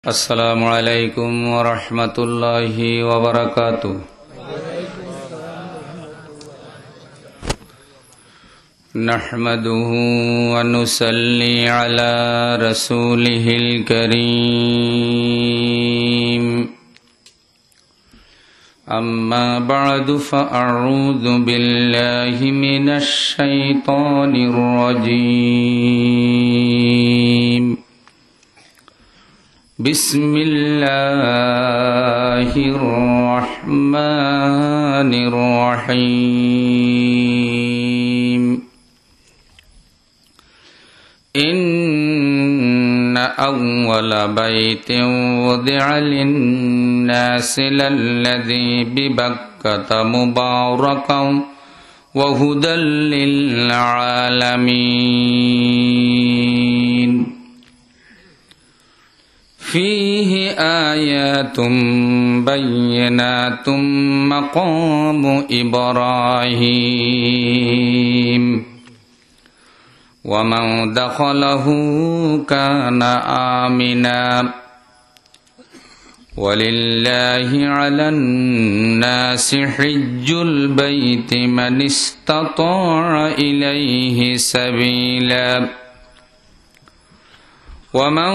अस्सलामु अलैकुम व रहमतुल्लाहि व बरकातुह। नहमदुहु व नुसल्ली अला रसूलिहिल करीम। अम्मा बअदु फ़अऊज़ु बिल्लाहि मिनश शैतानिर रजीम। बिस्मिल्लाहिर्रहमानिर्रहीम। इन्न अव्वल बैतिन वुदिअ लिन्नासि लल्लज़ी बिबक्कत मुबारकन व हुदल लिल्आलमीन। फ़ीहि आयातुम बय्यिनातुम मक़ामु इब्राहीम व मन दख़लहु कान आमिना वलिल्लाहि अलन नासि हिज्जुल बैति मन इस्तताअ इलैहि सबीला वमन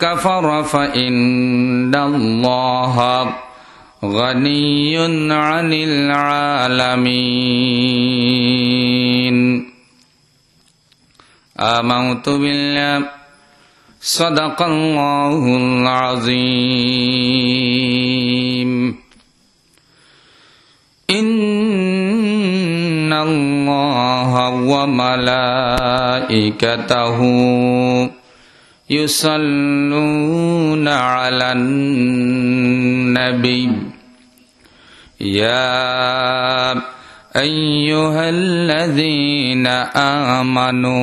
कफर फ़इन्नल्लाह गनिय्युन अनिल आलमीन। आमन्तु बिल्लाहि सदक़ल्लाहुल अज़ीम। इन्नल्लाह व मलाइकतहु युसल्लूना अलन नबी या अय्युहल्लज़ीना आमनू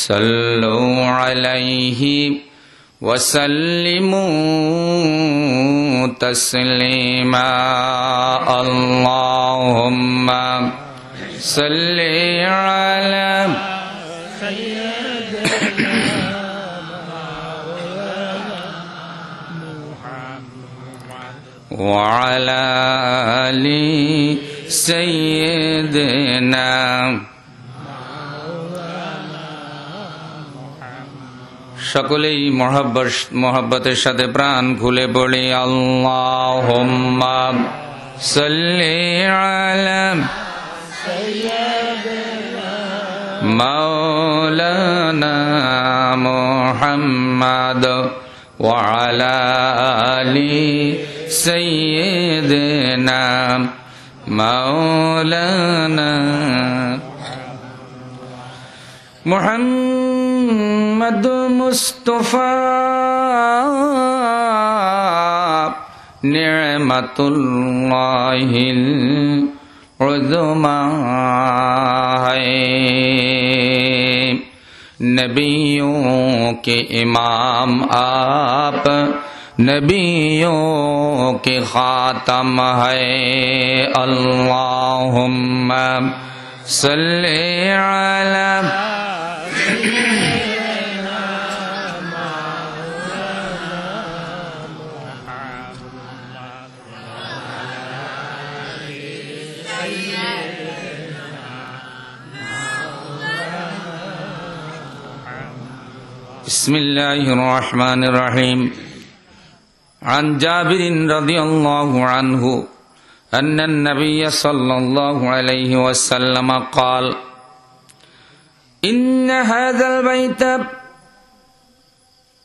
सल्लू अलैहि वसल्लिमू तस्लीमा। अल्लाहुम्मा सल्लि अला वअला आलि सय्यिदिना। সকলেই মহব্বতের সাথে প্রাণ খুলে পড়ি আল্লাহুম্মা সাল্লি আলা সাইয়্যিদিনা মাওলানা মুহাম্মাদ ওয়া আলা আলি सय्यिदना मौलाना मुहम्मद मुस्तफा निअमतुल्लाहिल उज़्मा है। नबियों के इमाम आप नबियों के खातम है। अल्लाहुम्मा सल्लि अला बिस्मिल्लाहिर रहमानिर रहीम। عن جابر رضي الله عنه أن النبي صلى الله عليه وسلم قال إن هذا البيت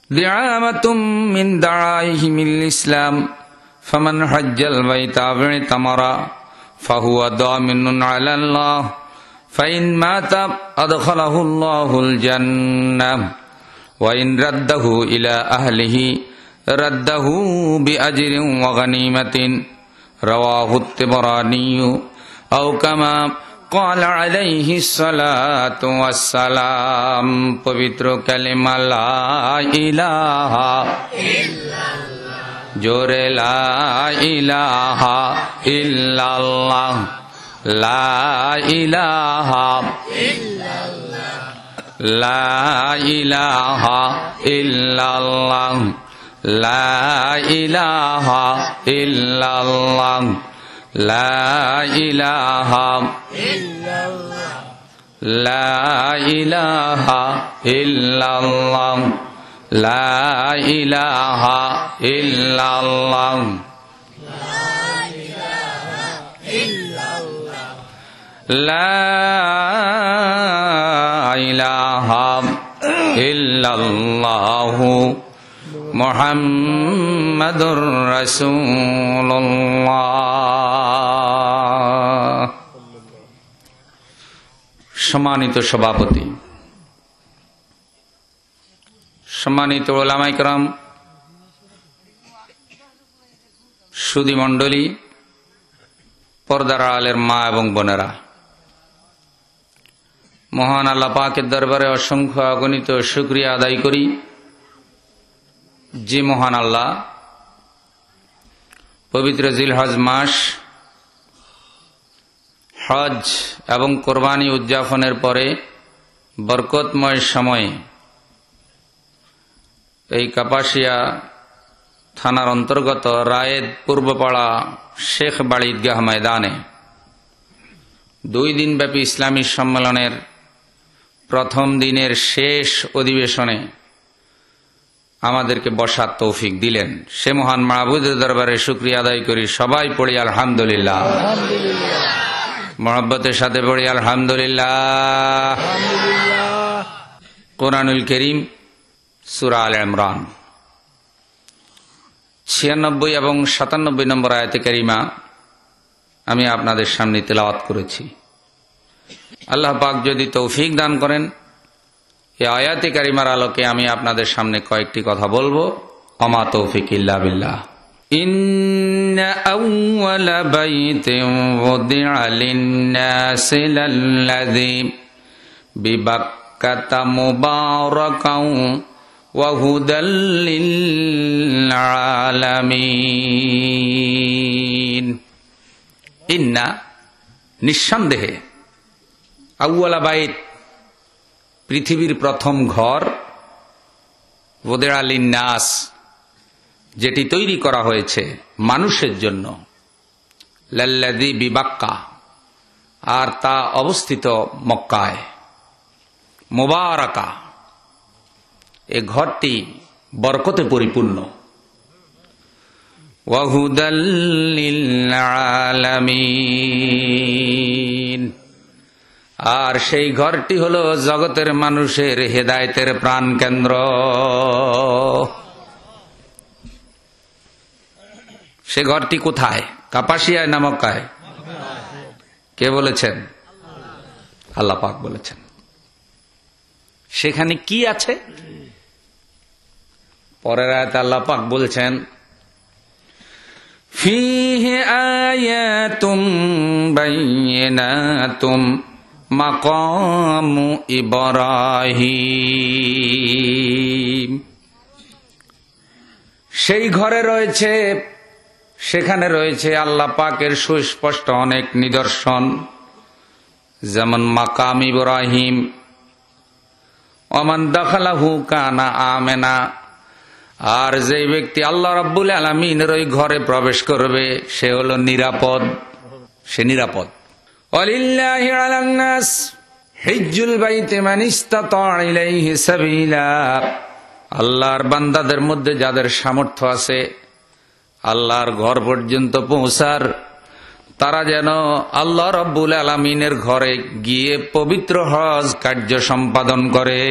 دعامة من دعائم الإسلام فمن حج البيت أو اعتمر فهو ضامن على الله فإن مات أدخله الله الجنة وإن رده إلى أهله رده بأجر وغنيمة رواه الطبراني أو كما قال عليه الصلاة والسلام। पवित्र कलिमा ला इलाहा इल्लल्लाह जोरे ला इलाहा इल्लल्लाह ला इलाहा इल्लल्लाह ला इलाहा इल्लल्लाह লা ইলাহা ইল্লাল্লাহ লা ইলাহা ইল্লাল্লাহ লা ইলাহা ইল্লাল্লাহ লা ইলাহা ইল্লাল্লাহ লা ইলাহা ইল্লাল্লাহ মুহাম্মাদুর রাসূলুল্লাহ। সম্মানিত সভাপতি, সম্মানিত উলামায়ে কেরাম, সুধী মণ্ডলী, পর্দার আড়ালের মা এবং বোনেরা, মহান আল্লাহ পাকের দরবারে অসংখ্য অগণিত শুকরিয়া আদায় করি যে মহান আল্লাহ পবিত্র জিলহজ মাস হজ এবং কোরবানি উদযাপনের পরে বরকতময় সময়ে এই কাপাসিয়া থানার অন্তর্গত রায়েদ পূর্বপাড়া শেখ বাড়ি ঈদগাহ ময়দানে 2 দিনব্যাপী ইসলামী সম্মেলনের প্রথম দিনের শেষ অধিবেশনে আমাদেরকে বসার তৌফিক দিলেন। সে মহান মাহবুদের দরবারে শুকরিয়া আদায় করি। সবাই পড়ি আলহামদুলিল্লাহ, মহব্বতের সাথে পড়ি আলহামদুলিল্লাহ। কোরআনুল করিম সূরা আল ইমরান 96 এবং 97 নম্বর আয়াতে কারিমা আমি আপনাদের সামনে তেলাওয়াত করেছি। আল্লাহ পাক যদি তৌফিক দান করেন, এই আয়াতে কারিমার আলোকে আমি আপনাদের সামনে কয়েকটি কথা বলবো। ওমা তৌফিক ইল্লা বিল্লাহ। ইন্না আউওয়ালা বাইতিন ওয়ুদিআ লিন-নাসি লাল্লাযী বিবাক্কাতা মুবারাকান ওয়া হুদাল লিল-আলামিন। ইন্না নিঃসন্দেহে, আউওয়ালা বাইত পৃথিবীর প্রথম ঘর, ওয়ুদিআ লিন-নাস যেটি তৈরি করা হয়েছে মানুষের জন্য, লাল্লাযী বিবাক্কা আর তা অবস্থিত মক্কায়, মুবারাকা এ ঘরটি বরকতে পরিপূর্ণ, ওয়া হুদাল লিল-আলামিন আর সেই ঘরটি হলো জগতের মানুষের হেদায়েতের প্রাণ কেন্দ্র। সে ঘরটি কোথায়? কাপাসিয়ায় না মক্কায়? কে বলেছেন? আল্লাহ পাক বলেছেন। সেখানে কি আছে? পরের আয়াতে আল্লাহ পাক বলছেন, ফীহি আয়াতুম বাইয়িনাতুম মাকামু ইব্রাহিম। সেই ঘরে রয়েছে, সেখানে রয়েছে আল্লাহ পাকের সুস্পষ্ট অনেক নিদর্শন, যেমন মাকাম ইব্রাহিম, ওমান দাখালাহু কানা আমেনা আর যে ব্যক্তি আল্লাহ রাব্বুল আলামিনের ওই ঘরে প্রবেশ করবে সে হলো নিরাপদ, সে নিরাপদ। ওয়ালিল্লাহি আলান নাস হিজ্জুল বাইতি মান ইসতাতা ইলাইহি সাবিলা আল্লাহর বান্দাদের মধ্যে যাদের সামর্থ্য আছে আল্লাহর ঘর পর্যন্ত পৌঁছার, তারা যেন আল্লাহ রাব্বুল আলামিনের ঘরে গিয়ে পবিত্র হজ কার্য সম্পাদন করে।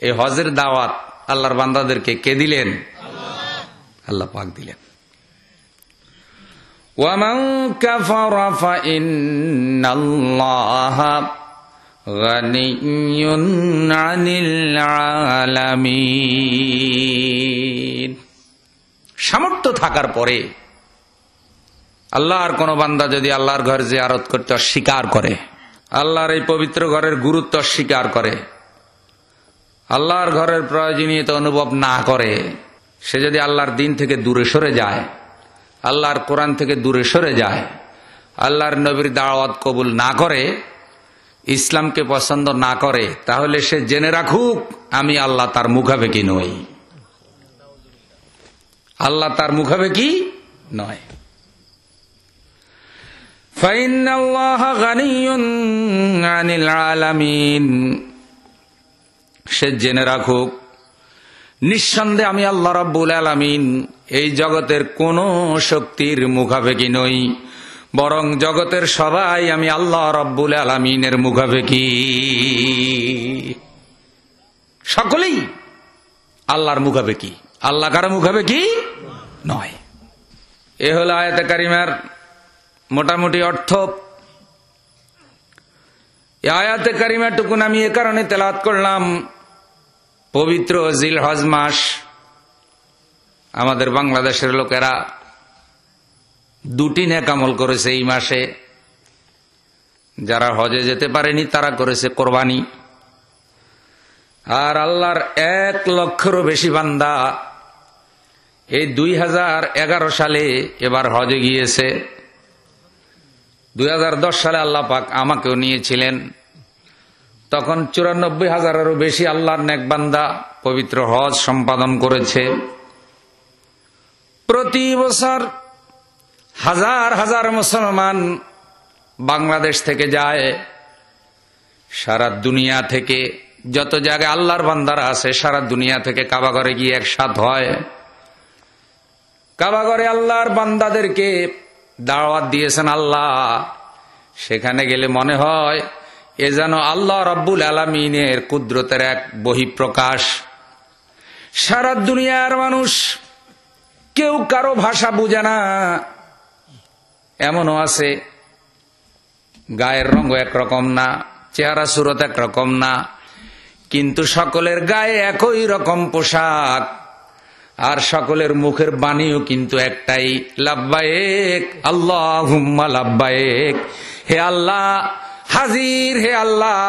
এই হজের দাওয়াত আল্লাহর বান্দাদেরকে কে দিলেন? আল্লাহ পাক দিলেন। ওয়ামান কাফারা ফাইন্নাল্লাহা গানিয়্যুন আনিল আলামিন। সামর্থ্য থাকার পরে আল্লাহর কোন বান্দা যদি আল্লাহর ঘর জিয়ারত করতে অস্বীকার করে, আল্লাহর এই পবিত্র ঘরের গুরুত্ব অস্বীকার করে, আল্লাহর ঘরের প্রয়োজনীয়তা অনুভব না করে, সে যদি আল্লাহর দিন থেকে দূরে সরে যায়, আল্লাহর কোরআন থেকে দূরে সরে যায়, আল্লাহর নবীর দাওয়াত কবুল না করে, ইসলামকে পছন্দ না করে, তাহলে সে জেনে রাখুক আমি আল্লাহ তার মুখাপেক্ষী নই। আল্লাহ তার মুখাপেক্ষী নয়। ফাইন্নাল্লাহা গানিয়্যুন আনিল আলামিন, সে জেনে রাখুক নিঃসন্দেহে আমি আল্লাহ রাব্বুল আলামিন এই জগতের কোন শক্তির মুখাপেক্ষী নই, বরং জগতের সবাই আমি আল্লাহ রাব্বুল আলামিনের মুখাপেক্ষী। সকলেই আল্লাহর মুখাপেক্ষী, আল্লাহ কারো মুখাপেক্ষী নয়। এ হলো আয়াতে কারিমার মোটামুটি অর্থ। এই আয়াতে কারিমাটুকুন আমি এ কারণে তেলাওয়াত করলাম, পবিত্র জিলহজ মাস, আমাদের বাংলাদেশের লোকেরা দুটি নেক আমল করেছে এই মাসে। যারা হজে যেতে পারেনি তারা করেছে কোরবানি, আর আল্লাহর 1 লক্ষেরও বেশি বান্দা এই 2011 সালে এবার হজে গিয়েছে। 2010 সালে আল্লাহ পাক আমাকেও নিয়েছিলেন, তখন 94,000-এরও বেশি আল্লাহর নেক বান্দা পবিত্র হজ সম্পাদন করেছে। প্রতি বছর হাজার হাজার মুসলমান বাংলাদেশ থেকে যায়, সারা দুনিয়া থেকে যত জায়গায় আল্লাহর বান্দারা আছে সারা দুনিয়া থেকে কাবাঘরে গিয়ে একসাথ হয়। কাবাঘরে আল্লাহর বান্দাদেরকে দাওয়াত দিয়েছেন আল্লাহ। সেখানে গেলে মনে হয় এ যেন আল্লাহ রাব্বুল আলামিনের কুদরতের এক বহিঃপ্রকাশ। সারা দুনিয়ার মানুষ কেউ কারো ভাষা বুঝে না, এমনও আছে গায়ের রঙ একরকম না, চেহারা সুরত একরকম না, কিন্তু সকলের গায়ে একই রকম পোশাক, আর সকলের মুখের বাণীও কিন্তু একটাই, লাব্বায়েক আল্লাহুম্মা লাব্বায়েক, হে আল্লাহ হাজির, হে আল্লাহ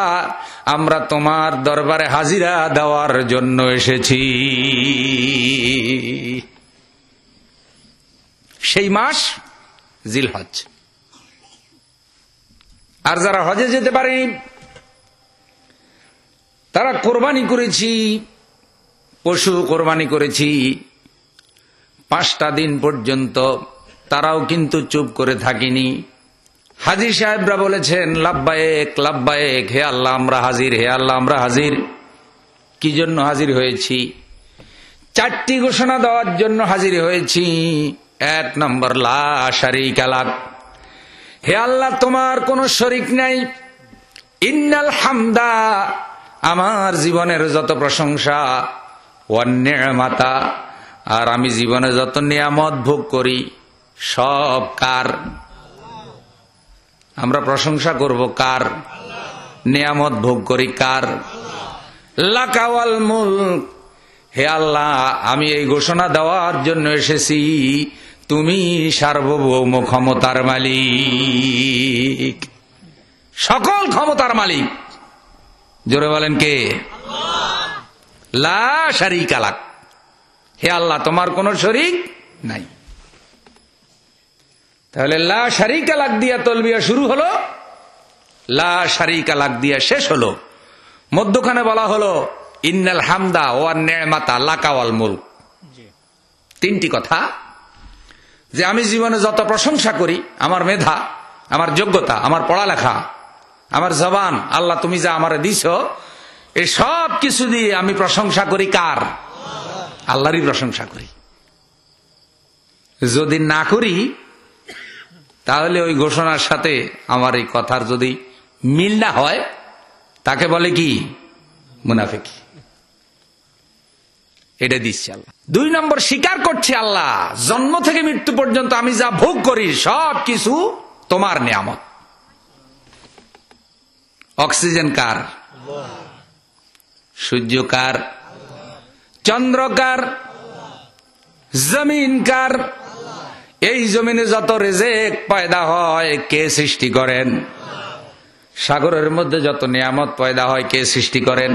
আমরা তোমার দরবারে হাজিরা দেওয়ার জন্য এসেছি। সেই মাস জিলহজ। আর যারা হজে যেতে পারেনি তারা কোরবানি করেছি, পশু কোরবানি করেছি। 5টা দিন পর্যন্ত তারাও কিন্তু চুপ করে থাকিনি। হাজী সাহেবরা বলেছেন লাব্বায়েক লাব্বায়েক, হে আল্লাহ আমরা হাজির, হে আল্লাহ আমরা হাজির। কি জন্য হাজির হয়েছি? 4টি ঘোষণা দেওয়ার জন্য হাজির হয়েছি। 1 নম্বর লা শারীকা লাক, হে আল্লাহ তোমার কোনো শরীক নাই। ইন্নাল হামদা, আমার জীবনের যত প্রশংসা, ওয়ান নি'মাতা, আর আমি জীবনে যত নিয়ামত ভোগ করি সব কার? আমরা প্রশংসা করব কার? নিয়ামত ভোগ করি কার? লাকাওয়াল মুলক, হে আল্লাহ আমি এই ঘোষণা দেওয়ার জন্য এসেছি তুমি সার্বভৌম ক্ষমতার মালিক, সকল ক্ষমতার মালিক। জোরে বলেন কে? লা শারীকা লাক, হে আল্লাহ তোমার কোনো শরীক নাই। তাহলে লা শারীকা লাক দিয়া তলবিয়া শুরু হলো, লা শারীকা লাক দিয়া শেষ হলো। মধ্যখানে বলা হলো ইন্নাল হামদা ওয়ান নি'মাতা লাকা ওয়াল মুলক। 3টি কথা, যে আমি জীবনে যত প্রশংসা করি, আমার মেধা, আমার যোগ্যতা, আমার পড়ালেখা, আমার জবান, আল্লাহ তুমি যা আমারে দিছো, এই সব কিছু দিয়ে আমি প্রশংসা করি কার? আল্লাহরই প্রশংসা করি। যদি না করি তাহলে ওই ঘোষণার সাথে আমার এই কথার যদি মিল না হয় তাকে বলে কি? মুনাফিকি। এটা দিচ্ছে আল্লাহ। 2 নম্বর, স্বীকার করছে আল্লাহ জন্ম থেকে মৃত্যু পর্যন্ত আমি যা ভোগ করি সব কিছু তোমার নিয়ামত। অক্সিজেন কার? সূর্য কার? চন্দ্র কার? জমিন কার? এই জমিনে যত রিজিক পয়দা হয় কে সৃষ্টি করেন? সাগরের মধ্যে যত নিয়ামত পয়দা হয় কে সৃষ্টি করেন?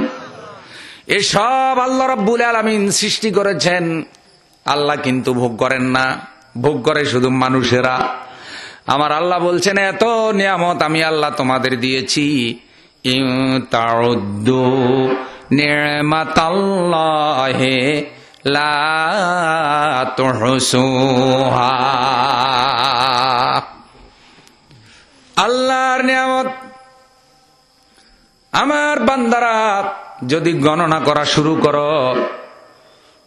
এসব আল্লাহ রাব্বুল আলামিন সৃষ্টি করেছেন। আল্লাহ কিন্তু ভোগ করেন না, ভোগ করে শুধু মানুষেরা। আমার আল্লাহ বলছেন এত নিয়ামত আমি আল্লাহ তোমাদের দিয়েছি, ইন তাউদ্দু নি'মাতাল্লাহি লা তুহসুহা। আল্লাহর নিয়ামত আমার বান্দারা যদি গণনা করা শুরু করো,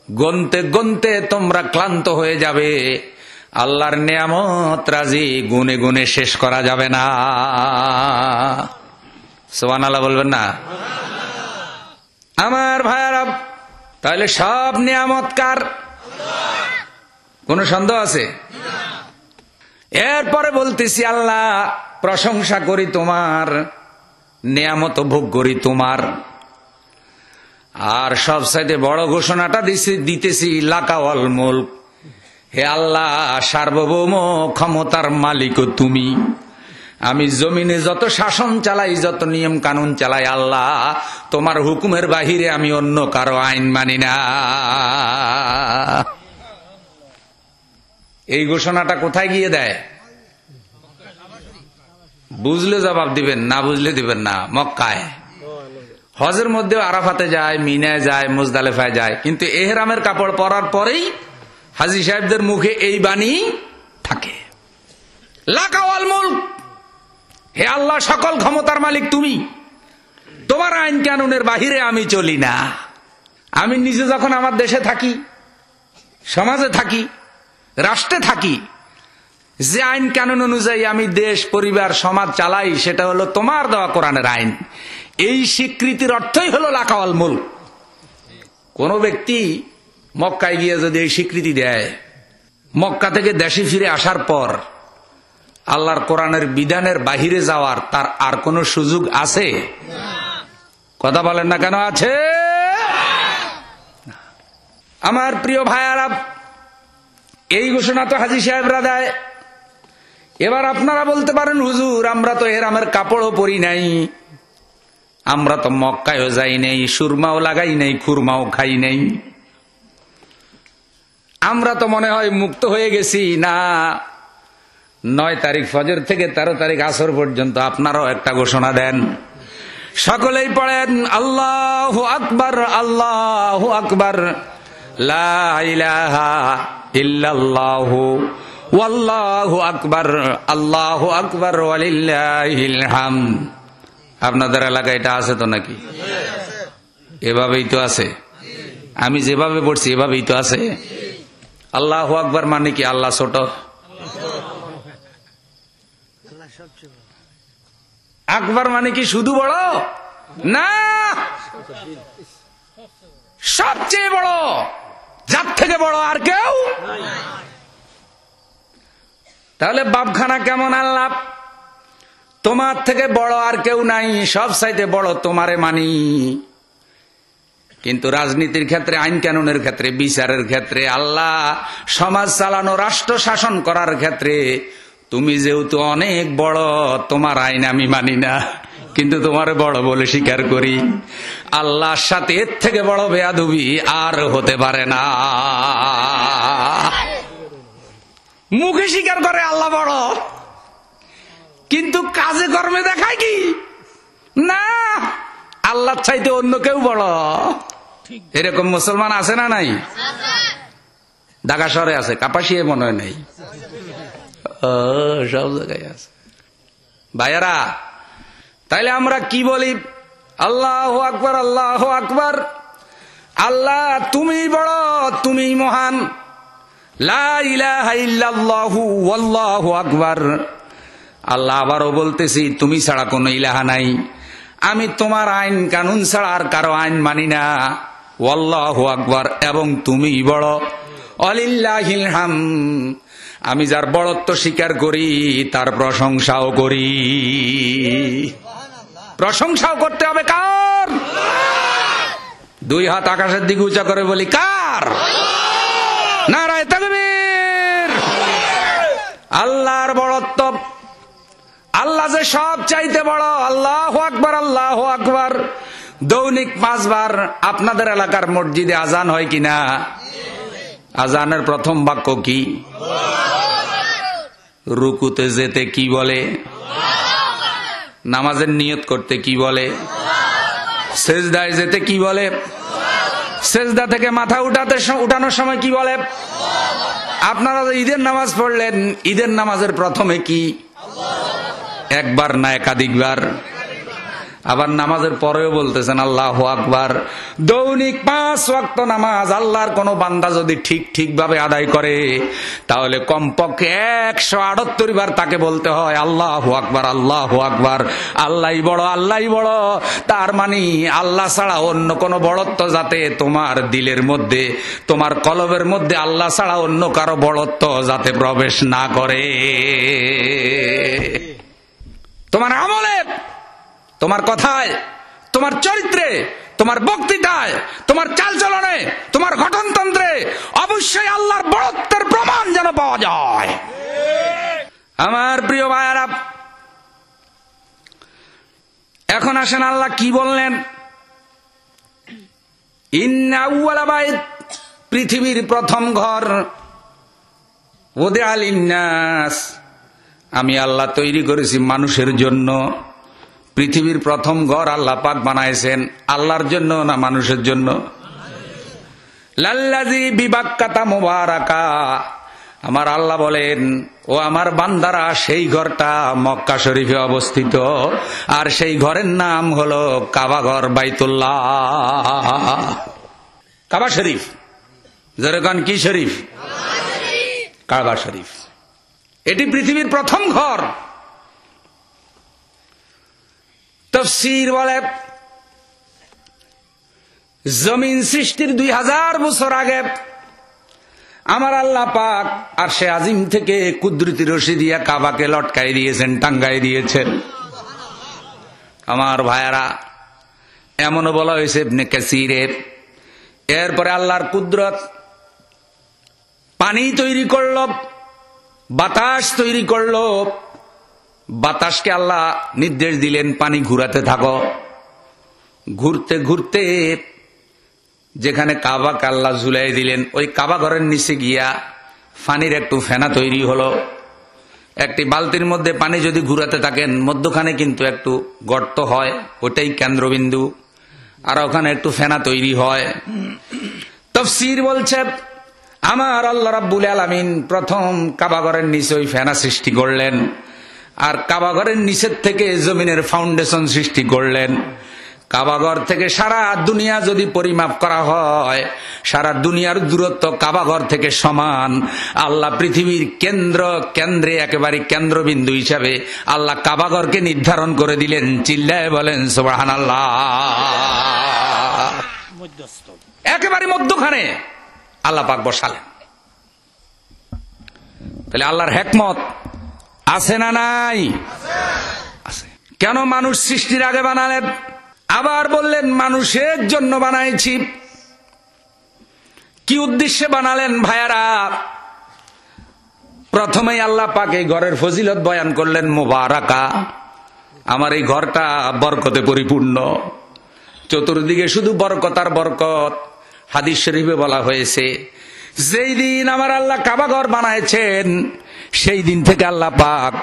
গনতে গনতে তোমরা ক্লান্ত হয়ে যাবে। আল্লাহর নিয়ামত রাজি গুনে গুনে শেষ করা যাবে না। সুবহানাল্লাহ বলবেন না? আমার ভাইয়ারা, তাহলে সব নিয়ামত কার? কোন সন্দেহ আছে? এরপরে বলতেছি, আল্লাহ প্রশংসা করি তোমার, নিয়ামত ভোগ করি তোমার। আর সবচাইতে বড় ঘোষণাটা দিতেছি লাকা ওয়াল মুলক, হে আল্লাহ সার্বভৌম ক্ষমতার মালিক তুমি। আমি জমিনে যত শাসন চালাই, যত নিয়ম কানুন চালাই, আল্লাহ তোমার হুকুমের বাহিরে আমি অন্য কারো আইন মানি না। এই ঘোষণাটা কোথায় গিয়ে দেয়? বুঝলে জবাব দিবেন, না বুঝলে দিবেন না। মক্কায় হজের মধ্যেও আরাফাতে যায়, মিনায় যায়, মুজদালেফায় যায়, কিন্তু এহরামের কাপড় পরার পরেই হাজী সাহেবদের মুখে এই বাণী থাকে, লাকা ওয়াল মুলক, হে আল্লাহ সকল ক্ষমতার মালিক তুমি, তোমার আইন কানুনের বাহিরে আমি চলি না। আমি নিজে যখন আমার দেশে থাকি, সমাজে থাকি, রাষ্ট্রে থাকি, যে আইন কানুন অনুযায়ী আমি দেশ, পরিবার, সমাজ চালাই, সেটা হলো তোমার দেওয়া কোরআনের আইন। এই স্বীকৃতির অর্থই হলো লাকা ওয়াল মুলক। কোন ব্যক্তি মক্কায় গিয়ে যদি এই স্বীকৃতি দেয়, মক্কা থেকে দেশে ফিরে আসার পর আল্লাহর কোরআনের বিধানের বাহিরে যাওয়ার তার আর কোন সুযোগ আছে? কথা বলেন না কেন? আছে? আমার প্রিয় ভাইয়ারা, এই ঘোষণা তো হাজী সাহেবরা দেয়। এবার আপনারা বলতে পারেন, হুজুর আমরা তো এহরামের কাপড়ও পরি নাই, আমরা তো মক্কায়ও যাই নাই, সুরমাও লাগাই নাই, খুরমাও খাই নাই, আমরা তো মনে হয় মুক্ত হয়ে গেছি। না, 9 তারিখ ফজর থেকে 13 তারিখ আসর পর্যন্ত আপনারাও একটা ঘোষণা দেন। সকলেই পড়েন, আল্লাহু আকবার, আল্লাহু আকবার, লা ইলাহা ইল্লাল্লাহু ওয়াল্লাহু আকবার, আল্লাহু আকবার ওয়ালিল্লাহিল হামদ। আপনাদের এলাকায় এটা আছে তো নাকি? এভাবেই তো আছে। আমি যেভাবে পড়ছি এভাবেই তো আছে। আল্লাহু আকবার মানে কি? আল্লাহ ছোট? আকবার মানে কি শুধু বড়? না, সবচেয়ে বড়, যার থেকে বড় আর কেউ। তাহলে বাপখানা কেমন? আল্লাহ তোমার থেকে বড় আর কেউ নাই, সব চাইতে বড় তোমারে মানি। কিন্তু রাজনীতির ক্ষেত্রে, আইন কানুনের ক্ষেত্রে, বিচারের ক্ষেত্রে, আল্লাহ সমাজ চালানো, রাষ্ট্র শাসন করার ক্ষেত্রে তুমি যেহেতু অনেক বড়, তোমার আইন আমি মানি না, কিন্তু তোমার বড় বলে স্বীকার করি। আল্লাহর সাথে এর থেকে বড় বেয়াদবি আর হতে পারে না। মুখে স্বীকার করে আল্লাহ বড়, কিন্তু কাজে কর্মে দেখায় কি না আল্লাহর চাইতে অন্য কেউ বড়। এরকম মুসলমান আছে না নাই? ঢাকা শহরে আছে, কাপাসিয়া মনে হয় নাই, সব জায়গায় আছে। ভাইয়ারা, তাইলে আমরা কি বলি? আল্লাহু আকবার, আল্লাহু আকবার, আল্লাহ তুমি বড়, তুমি মহান, লা ইলাহা ইল্লাল্লাহু ওয়াল্লাহু আকবার। আল্লাহ আবারও বলতেছি, তুমি ছাড়া কোনো ইলাহা নাই, আমি তোমার আইন কানুন ছাড়া আর কারো আইন মানি না, ওয়াল্লাহু আকবার, এবং তুমি বড়, ওয়ালিল্লাহিল হামদ, আমি যার বড়ত্ব স্বীকার করি তার প্রশংসাও করি। প্রশংসাও করতে হবে কার? 2 হাত আকাশের দিকে উঁচা করে বলি, কার? নারায়ে তাকবীর। আল্লাহর বড়ত্ব, আল্লাহ যে সব চাইতে বড়। আল্লাহু আকবার, আল্লাহু আকবার দৈনিক 5 বার আপনাদের এলাকার মসজিদে আজান হয় কিনা? আজানের প্রথম বাক্য কি? রুকুতে যেতে কি বলে? নামাজের নিয়ত করতে কি বলে? সেজদায় যেতে কি বলে? সেজদা থেকে মাথা উঠানোর সময় কি বলে? আপনারা ঈদের নামাজ পড়লেন, ঈদের নামাজের প্রথমে কি? একবার না একাধিকবার? আবার নামাজের পরেও বলতেছেন আল্লাহু আকবার। দৈনিক 5 ওয়াক্ত নামাজ আল্লাহর কোন বান্দা যদি ঠিক ভাবে আদায় করে, তাহলে কমপক্ষে 178 বার তাকে বলতে হয় আল্লাহু আকবার, আল্লাহু আকবার। আল্লাহই বড়, আল্লাহই বড়। তার মানে আল্লাহ ছাড়া অন্য কোন বড়ত্ব যাতে তোমার দিলের মধ্যে, তোমার কলবের মধ্যে আল্লাহ ছাড়া অন্য কারো বড়ত্ব যাতে প্রবেশ না করে। তোমার আমলে, তোমার কথায়, তোমার চরিত্রে, তোমার বক্তৃতায়, তোমার চালচলনে, তোমার গঠনতন্ত্রে অবশ্যই আল্লাহর বড়ত্বের প্রমাণ যেন পাওয়া যায়। আমার প্রিয় ভাইয়েরা, এখন আসেন আল্লাহ কি বললেন? ইন্না আউওয়ালা বাইত, পৃথিবীর প্রথম ঘর, ওদিআ লিন্নাস, আমি আল্লাহ তৈরি করেছি মানুষের জন্য। পৃথিবীর প্রথম ঘর আল্লাহ পাক বানাইছেন আল্লাহর জন্য না মানুষের জন্য? লাল্লাযী বিবাক্কাতা মুবারাকা, আমার আল্লাহ বলেন ও আমার বান্দারা, সেই ঘরটা মক্কা শরীফে অবস্থিত, আর সেই ঘরের নাম হলো কাবা ঘর, বাইতুল্লাহ, কাবা শরীফ। যেরকম কি শরীফ? কাবা শরীফ। এটি পৃথিবীর প্রথম ঘর। তাফসীর বলে জমিন সৃষ্টির 2000 বছর আগে আমার আল্লাহ পাক আরশে আজিম থেকে কুদরতি রশি দিয়া কাবাকে লটকাই দিয়েছেন, টাঙ্গাই দিয়েছেন। আমার ভাইয়ারা, এমনও বলা হয়েছে ইবনে কাসিরের, এরপরে আল্লাহর কুদরত পানি তৈরি করল, বাতাস তৈরি করল। বাতাসকে আল্লাহ নির্দেশ দিলেন পানি ঘুরাতে থাকো। ঘুরতে ঘুরতে যেখানে কাবাকে আল্লাহ ঝুলাই দিলেন, ওই কাবা ঘরের নিচে গিয়া পানির একটু ফেনা তৈরি হলো। একটি বালতির মধ্যে পানি যদি ঘুরাতে থাকেন, মধ্যখানে কিন্তু একটু গর্ত হয়, ওটাই কেন্দ্রবিন্দু, আর ওখানে একটু ফেনা তৈরি হয়। তাফসীর বলছে আমার আল্লাহ রাব্বুল আলামিন প্রথম কাবা ঘরের নিচে ওই ফেনা সৃষ্টি করলেন, আর কাবা ঘরের নিচের থেকে জমিনের ফাউন্ডেশন সৃষ্টি করলেন। কাবাঘর থেকে সারা দুনিয়া যদি পরিমাপ করা হয়, সারা দুনিয়ার দূরত্ব কাবাঘর থেকে সমান। আল্লাহ পৃথিবীর কেন্দ্রে একেবারে কেন্দ্রবিন্দু হিসাবে আল্লাহ কাবাঘরকে নির্ধারণ করে দিলেন। চিল্লায় বলেন সুবহানাল্লাহ। একেবারে মধ্যখানে আল্লাহ পাক বসালেন। তাহলে আল্লাহর হিকমত আছে না নাই? আছে। কেন মানুষ সৃষ্টির আগে বানালেন? আবার বললেন মানুষের জন্য বানাইছি। কি উদ্দেশ্যে বানালেন ভাইয়ারা? প্রথমেই আল্লাহ পাক এই ঘরের ফজিলত বয়ান করলেন, মুবারাকা, আমার এই ঘরটা বরকতে পরিপূর্ণ। চতুর্দিকে শুধু বরকত আর বরকত। হাদিস শরীফে বলা হয়েছে, যেই দিন আমার আল্লাহ কাবা ঘর বানাইছেন, সেই দিন থেকে আল্লাহ পাক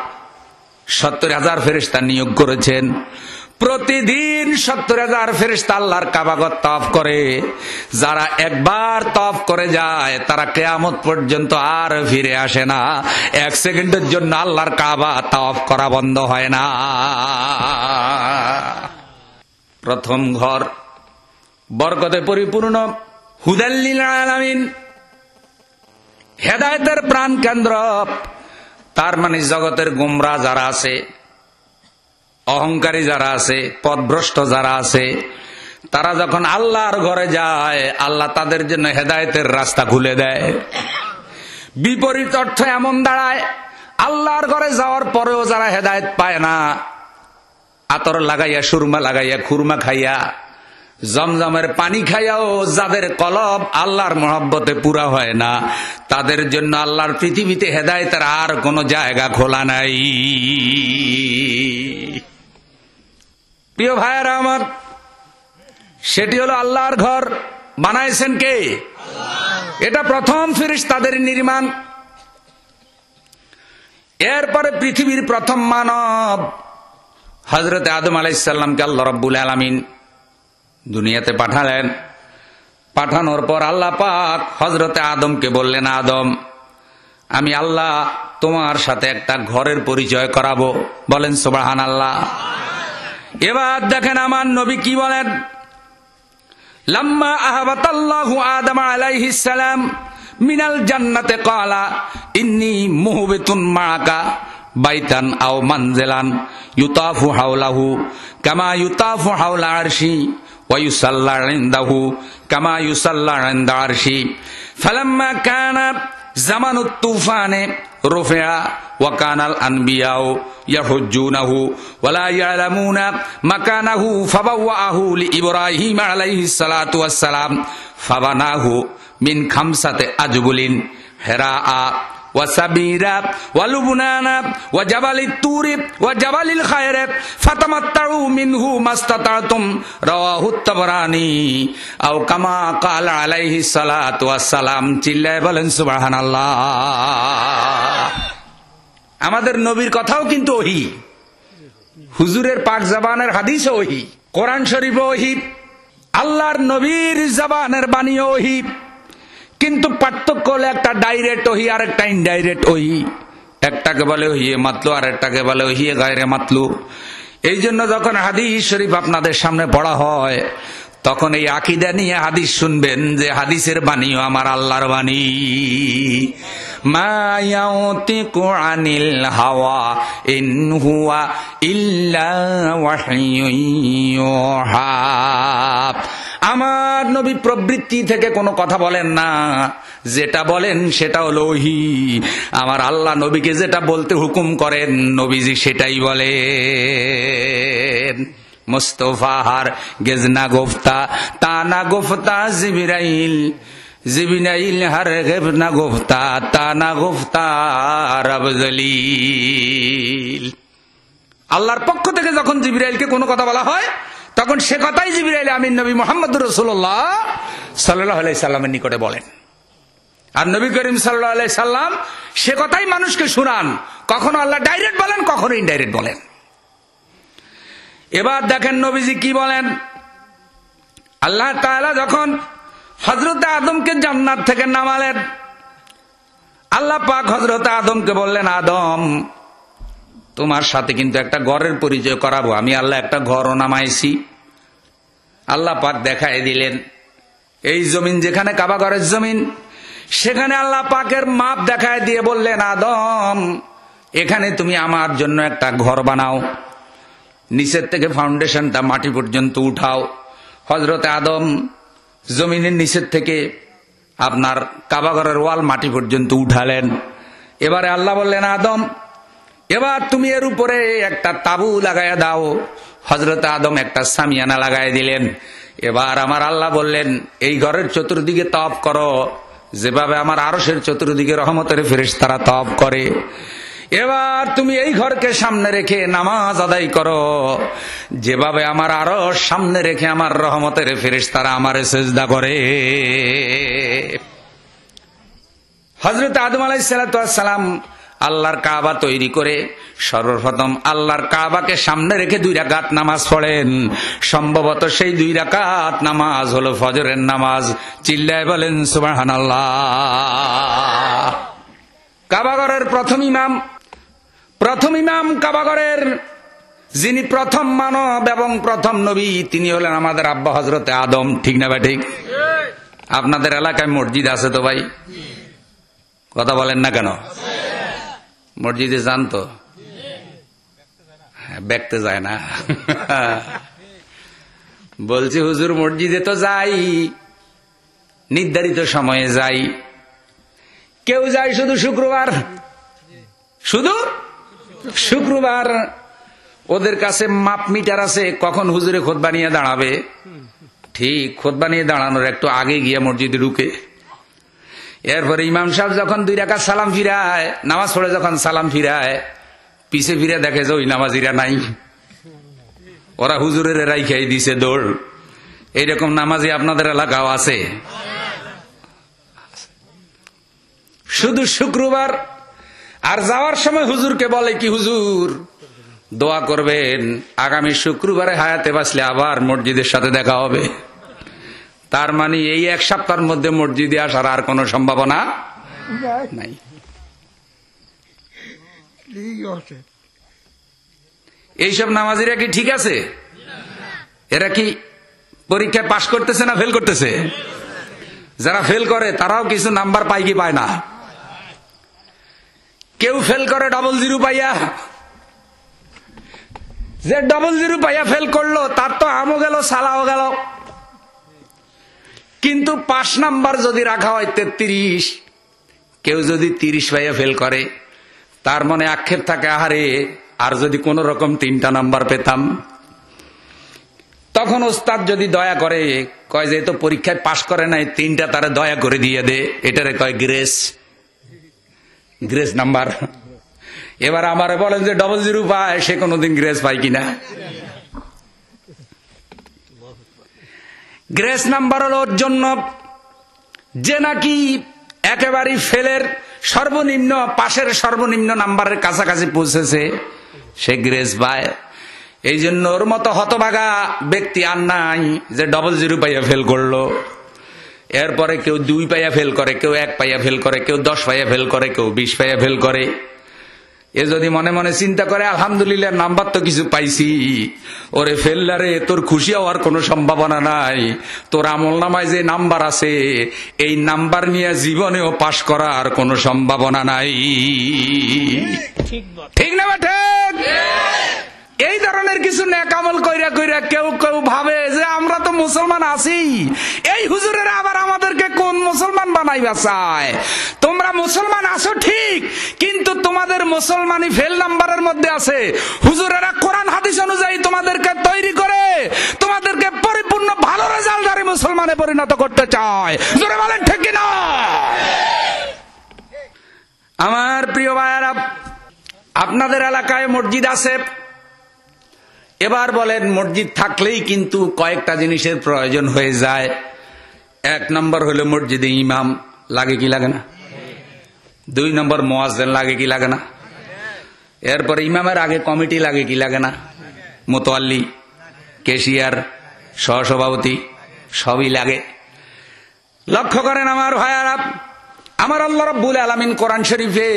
70,000 ফেরেশতা নিয়োগ করেছেন। প্রতিদিন 70,000 ফেরেশতা আল্লাহর কাবা ঘর তওয়াফ করে। যারা একবার তওয়াফ করে যায়, তারা কিয়ামত পর্যন্ত আর ফিরে আসে না। 1 সেকেন্ডের জন্য আল্লাহর কাবা তওয়াফ করা বন্ধ হয় না। প্রথম ঘর বরকতে পরিপূর্ণ, হুদাল লিল আলামিন, হেদায়েতের প্রাণ কেন্দ্র। তার মানে জগতের গোমরা যারা আছে, অহংকারী যারা আছে, পথভ্রষ্ট যারা আছে, তারা যখন আল্লাহর ঘরে যায়, আল্লাহ তাদের জন্য হেদায়েতের রাস্তা খুলে দেয়। বিপরীত অর্থ এমন দাঁড়ায়, আল্লাহর ঘরে যাওয়ার পরেও যারা হেদায়েত পায় না, আতর লাগাইয়া, সুরমা লাগাইয়া, খুরমা খাইয়া, জমজমের পানি খাইয়াও যাদের কলব আল্লাহর মহব্বতে পুরা হয় না, তাদের জন্য আল্লাহর পৃথিবীতে হেদায়েতের আর কোন জায়গা খোলা নাই। প্রিয় ভাইয়েরা আমার, সেটি হলো আল্লাহর ঘর। বানাইছেন কে? এটা প্রথম ফেরেশতাদের নির্মাণ। এরপরে পৃথিবীর প্রথম মানব হযরত আদম আলাইহিস সালামকে আল্লাহ রাব্বুল আলামিন দুনিয়াতে পাঠালেন। পাঠানোর পর আল্লাহ পাক হযরত আদমকে বললেন, আদম, আমি আল্লাহ তোমার সাথে একটা ঘরের পরিচয় করাবো। বলেন সুবহানাল্লাহ। এবার দেখেন আমার নবী কি বলেন, লাম্মা আহাবাতাল্লাহু আদম আলাইহিস সালাম মিনাল জান্নাতে ক্বালা ইন্নী মুহবিতুন মাআকা বাইতান আও মানজিলান ইউতাফু হাওলাহু কামা ইউতাফু হাওলা আরশি ওয়া ইউসাল্লা ইনদাহু কামা ইউসাল্লা ইনদা আরশি ফালাম্মা কানা জামানুত তুফানে রুফিআ ওয়া কানাল আনবিয়াউ ইয়াহুজ্জুনাহু ওয়া লা ইয়ালামুনা মাকানাহু ফাবাওয়াহু লিইব্রাহিম আলাইহিস সালাতু ওয়াস সালাম ফাবানাহু মিন খামসাতে আজবুলিন হিরাআ ওয়া সাবিরা ওয়া লুবনানা ওয়া জাবালিত তুরি ওয়া জাবালিল খায়র ফাতামাত্তাউ মিনহু মাস্তাতাতুম রাওয়াহু তাবরানী আও কামা ক্বালা আলাইহিস সালাতু ওয়াস সালাম। চিল্লায়ে বলেন সুবহানাল্লাহ। আমাদের নবীর কথাও কিন্তু ওহী, হুজুরের পাক জবানের হাদিসও ওহী, কোরআন শরীফ ওহী, আল্লাহর নবীর জবানের বাণীও ওহী। কিন্তু পার্থক্য হলো একটা ডাইরেক্ট ওহী আর একটা ইনডাইরেক্ট ওহী। একটাকে বলে ওহিয়ে মাতলু আর একটাকে বলে ওহিয়ে গায়রে মাতলু। এই জন্য যখন হাদিস শরীফ আপনাদের সামনে পড়া হয় তখন এই আকীদা নিয়ে হাদিস শুনবেন যে হাদিসের বাণীও আমার আল্লাহর বাণী। মা ইয়াতিকু আনিল হাওয়া ইন হুয়া ইল্লা ওয়াহয়ুন ইউহা। আমার নবী প্রবৃত্তি থেকে কোনো কথা বলেন না, যেটা বলেন সেটা হলো ওহী। আমার আল্লাহ নবীকে যেটা বলতে হুকুম করেন নবীজি সেটাই বলেন। মুস্তাফার গেজনা গোফতা তানা গোফতা জিবরাইল জিবরাইল হার গেজনা গোফতা তানা গোফতা রব জলিল। আল্লাহর পক্ষ থেকে যখন জিবরাইলকে কোনো কথা বলা হয় তখন সে কথাই জিবরাইল আমিন নবী মুহাম্মদুর রাসূলুল্লাহ সাল্লাল্লাহু আলাইহি সাল্লামের নিকটে বলেন। আর নবী করিম সাল্লাল্লাহু আলাইহি সাল্লাম সে কথাই মানুষকে শোনান। কখনো আল্লাহ ডাইরেক্ট বলেন, কখনো ইনডাইরেক্ট বলেন। এবার দেখেন নবীজি কি বলেন। আল্লাহ তাআলা যখন হযরত আদমকে জান্নাত থেকে নামালেন, আল্লাহ পাক হযরত আদমকে বললেন, আদম, তোমার সাথে কিন্তু একটা ঘরের পরিচয় করাবো। আমি আল্লাহ একটা ঘরও নামাইছি। আল্লাহ পাক দেখায় দিলেন এই জমিন যেখানে কাবা ঘরের জমিন, সেখানে আল্লাহ পাকের মাপ দেখায় দিয়ে বললেন, আদম, এখানে তুমি আমার জন্য একটা ঘর বানাও, নিচের থেকে ফাউন্ডেশনটা মাটি পর্যন্ত উঠাও। হযরত আদম জমিনের নিচের থেকে আপনার কাবা ঘরের ওয়াল মাটি পর্যন্ত উঠালেন। এবারে আল্লাহ বললেন, আদম, এবার তুমি এর উপরে একটা তাবু লাগাইয়া দাও। হযরত আদম একটা সামিয়ানা লাগাই দিলেন। এবার আমার আল্লাহ বললেন, এই ঘরের চতুর্দিকে তওয়াফ করো, যেভাবে আমার আরশের চতুর্দিকে রহমতের ফেরেশতারা তওয়াফ করে। এবার তুমি এই ঘরকে সামনে রেখে নামাজ আদায় করো, যেভাবে আমার আরশ সামনে রেখে আমার রহমতের ফেরেশতারা আমারে সিজদা করে। হযরত আদম আলাইহিস সালাতু ওয়াস সালাম আল্লাহর কাবা তৈরি করে সর্বপ্রথম আল্লাহর কাবাকে সামনে রেখে 2 রাকাত নামাজ পড়েন। সম্ভবত সেই 2 রাকাত নামাজ হলো ফজরের নামাজ। চিল্লায় বলেন সুবহানাল্লাহ। কাবাঘরের প্রথম ইমাম কাবাঘরের যিনি প্রথম মানব এবং প্রথম নবী, তিনি হলেন আমাদের আব্বা হযরতে আদম। ঠিক না ভাই? ঠিক। আপনাদের এলাকায় মসজিদ আছে তো ভাই? কথা বলেন না কেন? মসজিদে যান তো? দেখতে যায় না। বলছি হুজুর মসজিদে তো যাই, নির্ধারিত সময়ে যাই। কেউ যায় শুধু শুক্রবার, শুধু শুক্রবার। ওদের কাছে মাপ মিটার আছে, কখন হুজুরে খুতবা নিয়ে দাঁড়াবে। ঠিক খুতবা নিয়ে দাঁড়ানোর একটু আগে গিয়ে মসজিদে ঢুকে, এরপরে ইমাম সাহেব যখন 2 রাকাত সালাম ফিরায়, নামাজ পড়ে যখন সালাম ফিরায়, পিছে ফিরে দেখে যে ওই নামাজিরা নাই, ওরা হুজুরের রাইখাই দিছে দৌড়। এইরকম নামাজি আপনাদের এলাকাও আছে? শুধু শুক্রবার। আর যাওয়ার সময় হুজুরকে বলে কি, হুজুর দোয়া করবেন আগামী শুক্রবারে হায়াতে বাঁচলে আবার মসজিদের সাথে দেখা হবে। তার মানে এই এক সপ্তাহের মধ্যে মসজিদে আসার আর কোনো সম্ভাবনা নাই। এইসব নামাজিরা কি ঠিক আছে? এরা কি পরীক্ষায় পাশ করতেছে না ফেল করতেছে? যারা ফেল করে তারাও কিছু নাম্বার পায় কি পায় না? কেউ ফেল করে 00 পাইয়া, যে 00 পাইয়া ফেল করলো তার তো আমও গেল সালাও গেল। কিন্তু 5 নাম্বার যদি রাখা হয় 33, কেউ যদি 30 পাইয়া ফেল করে তার মনে আক্ষেপ থাকে, আহারে আর যদি কোন রকম 3টা নাম্বার পেতাম। তখন ওস্তাদ যদি দয়া করে কয় যে তো পরীক্ষায় পাশ করে নাই, 3টা তারে দয়া করে দিয়ে দে, এটারে কয় গ্রেস, গ্রেস নাম্বার। এবার আমারে বলেন যে 00 পায় সে কোনদিন গ্রেস পায় কিনা? গ্রেস নাম্বার হলো ওর জন্য যে নাকি একেবারে ফেলের সর্বনিম্ন, পাশের সর্বনিম্ন নাম্বারের কাছাকাছি পৌঁছেছে, সে গ্রেস পায়। এই জন্য ওর মতো হতভাগা ব্যক্তি আর নাই যে 00 পাইয়া ফেল করলো। এরপরে কেউ 2 পাইয়া ফেল করে, কেউ 1 পাইয়া ফেল করে, কেউ 10 পাইয়া ফেল করে, কেউ 20 পাইয়া ফেল করে। এ যদি মনে মনে চিন্তা করে আলহামদুলিল্লাহ নাম্বার তো কিছু পাইছি, ওরে ফেললারে তোর খুশি হওয়ার কোনো সম্ভাবনা নাই। তোর আমলনামায় যে নাম্বার আছে এই নাম্বার নিয়ে জীবনেও পাশ করার কোনো সম্ভাবনা নাই। ঠিক না বেটা? এই ধরনের কিছু নেক আমল কইরা কইরা কেউ কেউ ভাবে যে আমরা তো মুসলমান আছি, এই হুজুরেরা আবার আমাদেরকে কোন মুসলমান বানাইবা চায়। তোমরা মুসলমান আছো ঠিক, কিন্তু তোমাদের মুসলমানি ফেল নাম্বারের মধ্যে আছে। হুজুরেরা কোরআন হাদিস অনুযায়ী তোমাদেরকে তৈরি করে তোমাদেরকে পরিপূর্ণ ভালো রেজাল্টদারি মুসলমানে পরিণত করতে চায়। জোরে বলেন ঠিক কি না? আমার প্রিয় ভাইয়েরা, আপনাদের এলাকায় মসজিদ আছে। এবার বলেন মসজিদ থাকলেই কিন্তু কয়েকটা জিনিসের প্রয়োজন হয়ে যায়। 1 নম্বর হলো মসজিদে ইমাম লাগে কি লাগে না? 2 নম্বর মুয়াজ্জিন লাগে কি লাগে না? এরপরে ইমামের আগে কমিটি লাগে কি লাগে না? মুতাওয়াল্লি, ক্যাশিয়ার, সহসভাপতি সবই লাগে। লক্ষ্য করেন আমার ভাইয়ারা, আমার আল্লাহ রাব্বুল আলামিন কোরআন শরীফে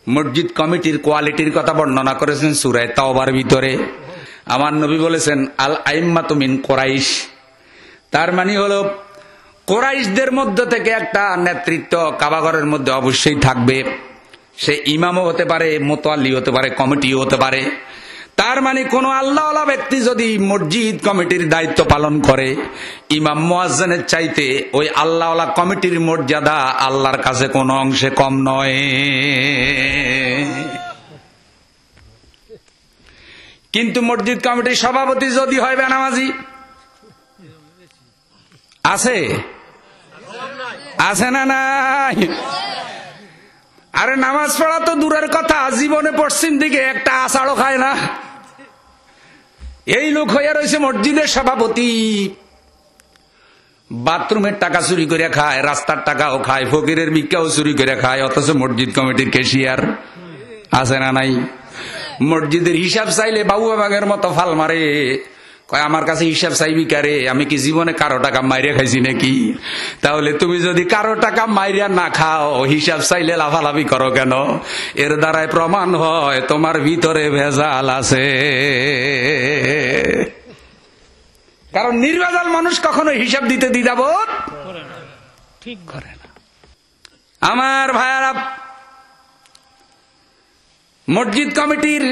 মসজিদ কমিটির কোয়ালিটির কথা বর্ণনা করেছেন সূরা তাওবার ভিতরে। আমার নবী বলেছেন আল আইম্মাতু মিন কুরাইশ, তার মানে হলো কুরাইশদের মধ্য থেকে একটা নেতৃত্ব কাবাঘরের মধ্যে অবশ্যই থাকবে। সে ইমামও হতে পারে, মুতাওয়াল্লি হতে পারে, কমিটিও হতে পারে। তার মানে কোন আল্লাহওয়ালা ব্যক্তি যদি মসজিদ কমিটির দায়িত্ব পালন করে, ইমাম মুয়াজ্জিনের চাইতে ওই আল্লাহওয়ালা কমিটির মর্যাদা আল্লাহর কাছে কোনো অংশে কম নয়। কিন্তু মসজিদ কমিটির সভাপতি যদি হয় বেনামাজি, আছে আছে না নাই? আরে নামাজ পড়া তো দূরের কথা, জীবনে পশ্চিম দিকে একটা আষাঢ়ও খায় না। এই লোক হইয়া রয়েছে মসজিদের সভাপতি। বাথরুমের টাকা চুরি করে খায়, রাস্তার টাকাও খায়, ফকিরের ভিক্ষাও চুরি করে খায়, অথচ মসজিদ কমিটির ক্যাশিয়ার। আছে না নাই? মসজিদের হিসাব চাইলে বাবু বাবাগের মতো ফাল মারে, কয় আমার কাছে হিসাব চাইবি কারে? আমি কি জীবনে কারো টাকা মাইরে খাইছি নাকি? তাহলে তুমি যদি কারো টাকা মাইরা না খাও, হিসাব চাইলে লাফালাফি করো কেন? এর দ্বারাই প্রমাণ হয় তোমার ভিতরে ভেজাল আছে। কারণ নির্ভেজাল মানুষ কখনো হিসাব দিতে দ্বিধাবোধ ঠিক করে না। আমার ভাইয়ারা, মসজিদ কমিটির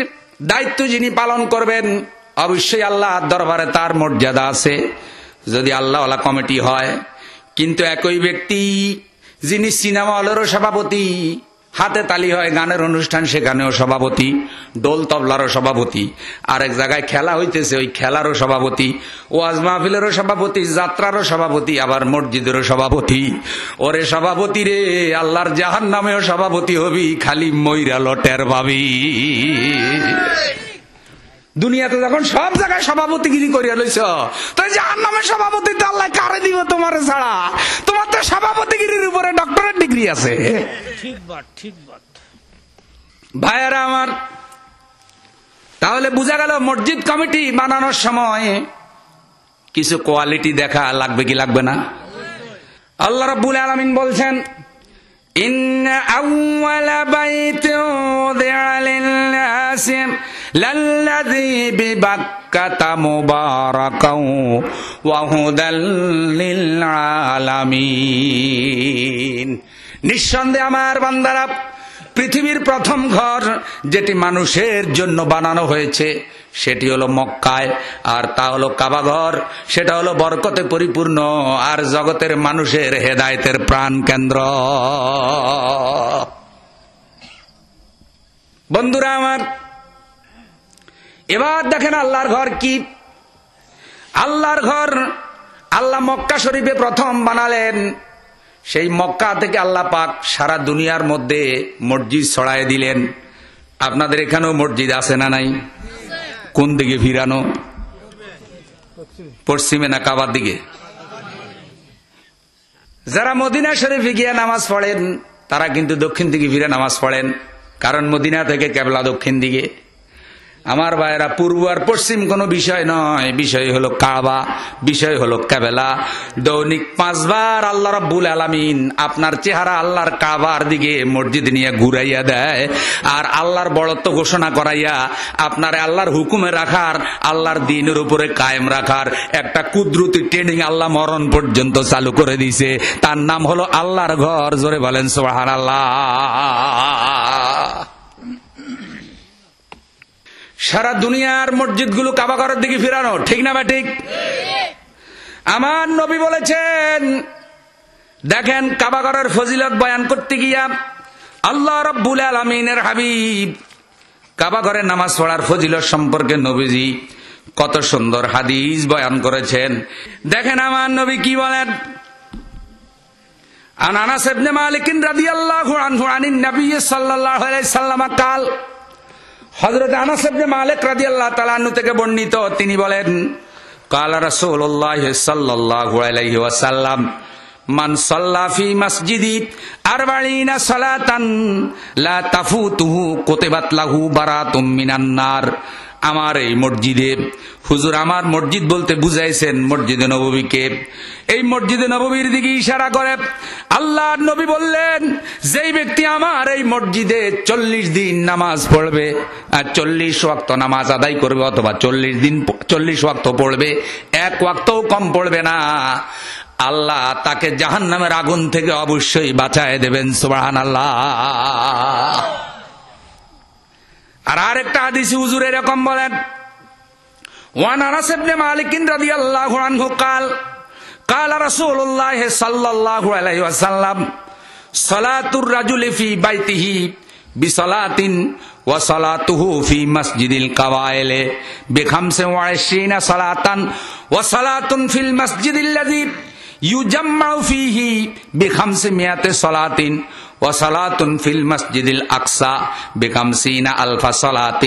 দায়িত্ব যিনি পালন করবেন অবশ্যই আল্লাহর দরবারে তার মর্যাদা আছে যদি আল্লাহওয়ালা কমিটি হয়। কিন্তু একই ব্যক্তি যিনি সিনেমা হলেরও সভাপতি, হাতে তালি হয় গানের অনুষ্ঠান সেখানেও সভাপতি, ডোল তবলারও সভাপতি, আরেক জায়গায় খেলা হইতেছে ওই খেলারও সভাপতি, ওয়াজ মাহফিলেরও সভাপতি, যাত্রারও সভাপতি, আবার মসজিদেরও সভাপতি। ওরে সভাপতি রে, আল্লাহর জাহান্নামেও সভাপতি হবি, খালি মইরা লটের ভাবি। দুনিয়াতে যখন সব জায়গায় সভাপতিগিরি করিয়া লইছ, তাই জাহান্নামের সভাপতি তো আল্লাহ কারে দিব তোমার ছাড়া? তোমার তো সভাপতিগিরির উপরে ডক্টরেট ডিগ্রি আছে। ভাইয়ারা আমার, তাহলে বোঝা গেল মসজিদ কমিটি বানানোর সময় কিছু কোয়ালিটি দেখা লাগবে কি লাগবে না? আল্লাহ রাব্বুল আলামিন বলছেন, ইন্না আউওয়ালা বাইতিন উযিআ লিন-নাসি লাল্লাযী বিবাক্কাতা মুবারাকাও ওয়া হুদাল লিল-আলামিন। নিঃসন্দেহে আমার বান্দারা, পৃথিবীর প্রথম ঘর যেটি মানুষের জন্য বানানো হয়েছে সেটি হলো মক্কায়, আর তা হলো কাবা ঘর। সেটা হলো বরকতে পরিপূর্ণ আর জগতের মানুষের হেদায়েতের প্রাণ কেন্দ্র। বন্ধুরা আমার, এবার দেখেন আল্লাহর ঘর কি। আল্লাহর ঘর আল্লাহ মক্কা শরীফে প্রথম বানালেন। সেই মক্কা থেকে আল্লাহ পাক সারা দুনিয়ার মধ্যে মসজিদ ছড়ায় দিলেন। আপনাদের এখানেও মসজিদ আছে না নাই? কোন দিকে ফিরানো? পশ্চিমে না কাবার দিকে? যারা মদিনা শরীফে গিয়ে নামাজ পড়েন তারা কিন্তু দক্ষিণ দিকে ফিরে নামাজ পড়েন, কারণ মদিনা থেকে কেবলা দক্ষিণ দিকে। আমার ভাইয়েরা, পূর্ব আর পশ্চিম কোনো বিষয় নয়, বিষয় হলো কাবা, বিষয় হলো কেবলা। দৈনিক 5 বার আল্লাহ রাব্বুল আলামিন আপনার চেহারা আল্লাহর কাবার দিকে মসজিদ নিয়ে ঘুরাইয়া দেয়, আর আল্লাহর বড়ত্ব ঘোষণা করাইয়া আপনার আল্লাহর হুকুমে রাখার, আল্লাহর দ্বীনের উপরে কায়েম রাখার একটা কুদরতি ট্রেনিং আল্লাহ মরণ পর্যন্ত চালু করে দিয়েছে। তার নাম হলো আল্লাহর ঘর। জোরে বলেন সুবহানাল্লাহ। সারা দুনিয়ার মসজিদগুলো কাবা ঘরের দিকে ফিরানো, ঠিক না বা ঠিক? আমার নবী বলেছেন, দেখেন কাবা ঘরের ফজিলত বয়ান করতে গিয়া আল্লাহ রাব্বুল আলামিনের হাবিব কাবা ঘরে নামাজ পড়ার ফজিলত সম্পর্কে নবীজি কত সুন্দর হাদিস বয়ান করেছেন। দেখেন আমার নবী কি বলেন। আন আনাস ইবনে মালিক রাদিয়াল্লাহু আনহু আনিন নবী সাল্লাল্লাহু আলাইহি সাল্লাম কাল, হযরত আনাস ইবনে মালিক রাদিয়াল্লাহু তাআলা আনহু থেকে বর্ণিত, তিনি বলেন, কালা রাসূলুল্লাহ সাল্লাল্লাহু আলাইহি ওয়াসাল্লাম, মান সাল্লা ফি মসজিদি 40 সালাতান লা তাফুতুহু কুতিবাত লাহু বারাতুম মিনান নার। আমার এই মসজিদে, হুজুর আমার মসজিদ বলতে বুঝাইছেন মসজিদে নববীকে। এই মসজিদে নববীর দিকে ইশারা করে আল্লাহর নবী বললেন, যেই ব্যক্তি আমার এই মসজিদে 40 দিন নামাজ পড়বে আর 40 ওয়াক্ত নামাজ আদায় করবে, অথবা 40 দিন 40 ওয়াক্ত পড়বে, 1 ওয়াক্তও কম পড়বে না, আল্লাহ তাকে জাহান্নামের আগুন থেকে অবশ্যই বাঁচায় দেবেন। সুবহানাল্লাহ। আর আরেকটা হাদিসে হুজুর এরকম বলেন, ওয়ান আনাস ইবনে মালিক রাদিয়াল্লাহু আনহু قال قال رسول الله صلى الله عليه وسلم صلاة الرجل في بيته بصلاة وصلاته في مسجد القبائل ب25 صلاة وصلاة في المسجد الذي يجمع فيه ب500 صلاة وصلاة في المسجد الأقصى ب50 ألف صلاة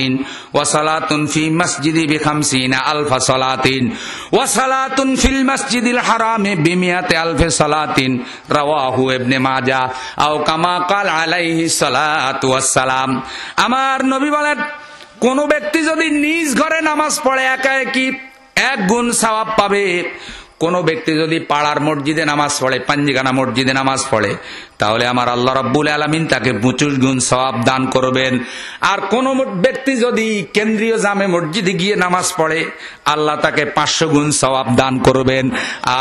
وصلاة في مسجد ب50 ألف صلاة وصلاة في المسجد الحرام ب100 ألف صلاة رواه ابن ماجه أو كما قال عليه الصلاة والسلام। আমার নবী বলেন, কোন ব্যক্তি যদি নিজ ঘরে নামাজ পড়ে একা একই 1 গুণ সওয়াব পাবে। কোন ব্যক্তি যদি পাড়ার মসজিদে নামাজ পড়ে, পাঞ্জিখানা মসজিদে নামাজ পড়ে, তাহলে আমার আল্লাহ রাব্বুল আলামিন তাকে 25 গুণ সওয়াব দান করবেন। আর কোন ব্যক্তি যদি কেন্দ্রীয় জামে মসজিদে গিয়ে নামাজ পড়ে, আল্লাহ তাকে 500 গুণ সওয়াব দান করবেন।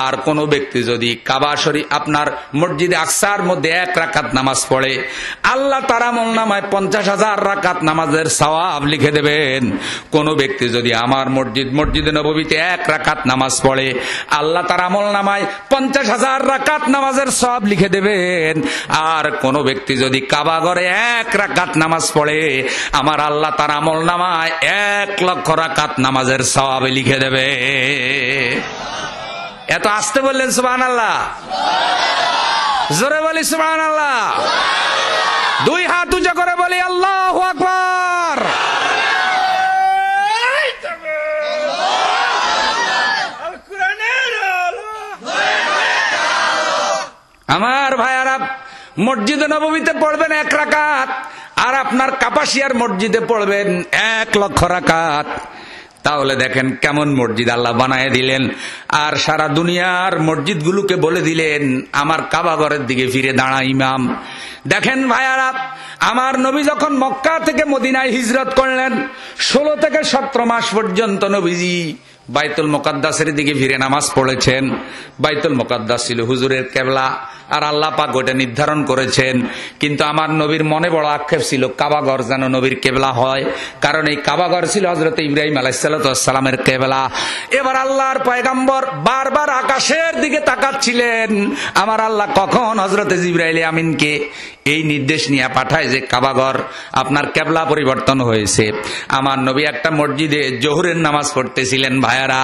আর কোন ব্যক্তি যদি কাবা শরীফ আপনার মসজিদে আকসার মধ্যে 1 রাকাত নামাজ পড়ে, আল্লাহ তার আমলনামায় 50,000 রাকাত নামাজের সওয়াব লিখে দেবেন। কোন ব্যক্তি যদি আমার মসজিদে নববীতে 1 রাকাত নামাজ পড়ে, আল্লাহ তার আমলনামায় 50,000 রাকাত নামাজের সওয়াব লিখে দেবেন। আর কোন ব্যক্তি যদি কাবা ঘরে 1 রাকাত নামাজ পড়ে, আমার আল্লাহ তার আমলনামায় 1 লক্ষ রাকাত নামাজের সওয়াব লিখে দেবে। এত আস্তে বললেন সুবহানাল্লাহ, জোরে বলি সুবহানাল্লাহ, 2 হাত উঁচু করে বলি আল্লাহু আকবার। আমার ভাইয়ারা, মসজিদে নববীতে পড়বেন 1 রাকাত, আর আপনার কাপাসিয়ার মসজিদে পড়বেন 1,00,000 রাকাত। তাহলে দেখেন কেমন মসজিদ আল্লাহ বানায় দিলেন। আর সারা দুনিয়ার মসজিদগুলোকে বলে দিলেন আমার কাবা ঘরের দিকে ফিরে দাঁড়া ইমাম। দেখেন ভাইয়ারা, আমার নবী যখন মক্কা থেকে মদিনায় হিজরত করলেন 16 থেকে 17 মাস পর্যন্ত নবীজি বাইতুল মুকাদ্দাসের দিকে ফিরে নামাজ পড়েছেন। বাইতুল মুকাদ্দাস ছিল হুজুরের কেবলা, আর আল্লাহ পাক ওটা নির্ধারণ করেছেন। কিন্তু আমার নবীর মনে বড় আক্ষেপ ছিল কাবাঘর যেন নবীর কেবলা হয়, কারণ এই কাবাঘর ছিল হযরত ইব্রাহিম আলাইহিস সালামের কেবলা। এবার আল্লাহর পয়গম্বর বারবার আকাশের দিকে তাকাচ্ছিলেন, আমার আল্লাহ কখন হযরত জিবরাইল আমিনকে এই নির্দেশ নিয়ে পাঠায় যে কাবাঘর আপনার কেবলা পরিবর্তন হয়েছে। আমার নবী একটা মসজিদে জোহরের নামাজ পড়তেছিলেন। ভাইয়ারা,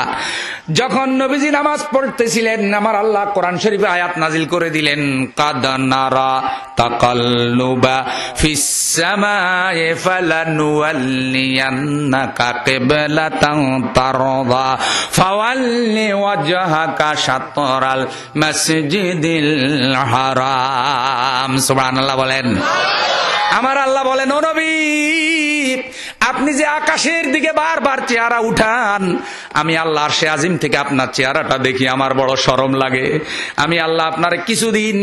যখন নবীজি নামাজ পড়তেছিলেন আমার আল্লাহ কোরআন শরীফে আয়াত নাজিল করে দিলেন, কাদ নারা তাকাল্লুবা ফিস সামাই ফালানুওয়াল্লিয়ান্নাকা কিবলাতান তারদা ফাওয়াল্লি ওয়াজহাকা শাতরাল মাসজিদিল হারাম। সুবহানাল্লাহ বলেন। আমার আল্লাহ বলেন, ও নবী, আপনি যে আকাশের দিকে বারবার চেহারা উঠান, আমি আল্লাহ আরশে আজিম থেকে আপনার চেহারাটা দেখি আমার বড় শরম লাগে। আমি আল্লাহ আপনার কিছুদিন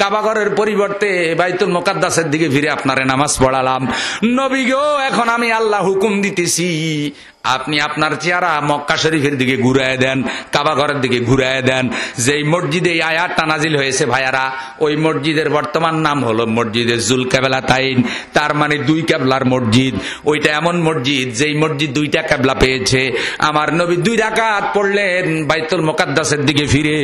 কাবাঘরের পরিবর্তে বাইতুল মুকাদ্দাসের দিকে ফিরে আপনারে নামাজ পড়ালাম। নবী গো, এখন আমি আল্লাহ হুকুম দিতেছি আপনি আপনার চেহারা মক্কা শরীফের দিকে ঘুরায় দেন, কাবাঘরের দিকে ঘুরায় দেন। যেই মসজিদে এই আয়াতটা নাজিল হয়েছে ভাইয়ারা, ওই মসজিদের বর্তমান নাম হলো মসজিদে জুল কেবলাতাইন, তার মানে 2 কেবলার মসজিদ। ওইটা এমন মসজিদ যেই মসজিদ 2টা কেবলা পেয়েছে। আমার নবী 2 রাকাত পড়লেন বাইতুল মুকাদ্দাসের দিকে ফিরে,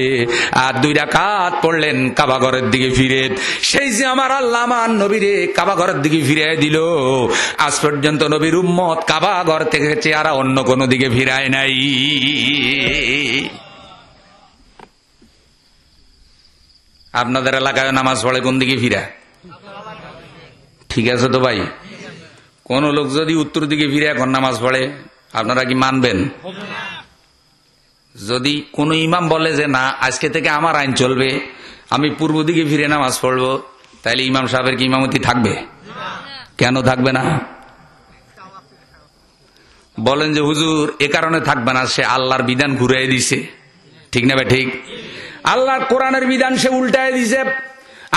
আর 2 রাকাত পড়লেন কাবাঘরের দিকে ফিরে। সেই যে আমার আল্লাহ আমার নবীরে কাবাঘরের দিকে ফিরে দিল, আজ পর্যন্ত নবীর উম্মত কাবাঘর থেকে চেহারা অন্য কোন দিকে ফিরায় নাই। আপনাদের এলাকায় নামাজ পড়ে কোন দিকে ফিরা? ঠিক আছে তো ভাই, কোন লোক যদি উত্তর দিকে ফিরে এখন নামাজ পড়ে আপনারা কি মানবেন? যদি কোন ইমাম বলে যে না আজকে থেকে আমার আইন চলবে, আমি পূর্ব দিকে ফিরে নামাজ পড়বো, তাহলে ইমাম সাহেবের কি ইমামতি থাকবে? কেন থাকবে না? বলেন যে হুজুর এ কারণে থাকবে না, সে আল্লাহর বিধান ঘুরাই দিছে। ঠিক না ভাই? ঠিক। আল্লাহর কোরআনের বিধান সে উল্টায় দিছে।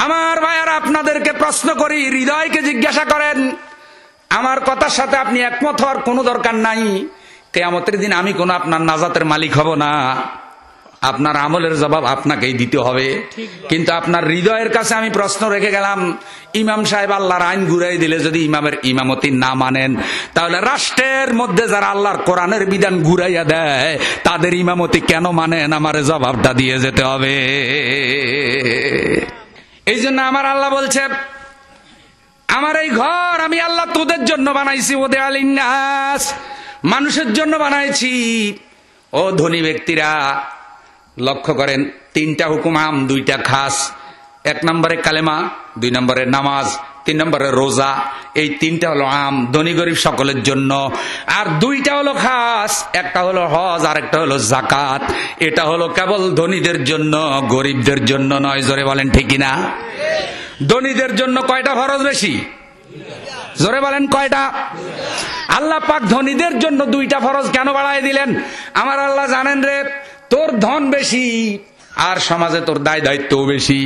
আমার ভাইয়ারা, আপনাদেরকে প্রশ্ন করি, হৃদয়কে জিজ্ঞাসা করেন, আমার কথার সাথে আপনি একমত হওয়ার কোনো দরকার নাই। কিয়ামতের দিন আমি কোনো আপনার নাজাতের মালিক হব না, আপনার আমলের জবাব আপনাকেই দিতে হবে। কিন্তু আপনার হৃদয়ের কাছে আমি প্রশ্ন রেখে গেলাম, ইমাম সাহেব আল্লাহর আইন ঘুরাই দিলে যদি ইমামের ইমামতি না মানেন, তাহলে রাষ্ট্রের মধ্যে যারা আল্লাহর কোরআনের বিধান ঘুরাইয়া দেয় তাদের ইমামতি কেন মানেন? আমার জবাবটা দিয়ে যেতে হবে। এই জন্য আমার আল্লাহ বলছে, আমার এই ঘর আমি আল্লাহ তোদের জন্য বানাইছি, ওদের আলিন্নাস, মানুষের জন্য বানাইছি। ও ধনী ব্যক্তিরা লক্ষ্য করেন, 3টা হুকুম আম, 2টা খাস। 1 নম্বরে কালেমা, 2 নম্বরে নামাজ, 3 নম্বরে রোজা। এই 3টা হলো আম, ধনী গরিব সকলের জন্য। আর 2টা হলো খাস, একটা হলো হজ আর একটা হলো যাকাত। এটা হলো কেবল ধনীদের জন্য, গরিবদের জন্য নয়। জোরে বলেন ঠিক কিনা? ধনীদের জন্য কয়টা ফরজ বেশি? জোরে বলেন কয়টা? আল্লাহ পাক ধনীদের জন্য 2টা ফরজ কেন বাড়ায় দিলেন? আমার আল্লাহ জানেন রে, তোর ধন বেশি আর সমাজে তোর দায় দায়িত্বও বেশি,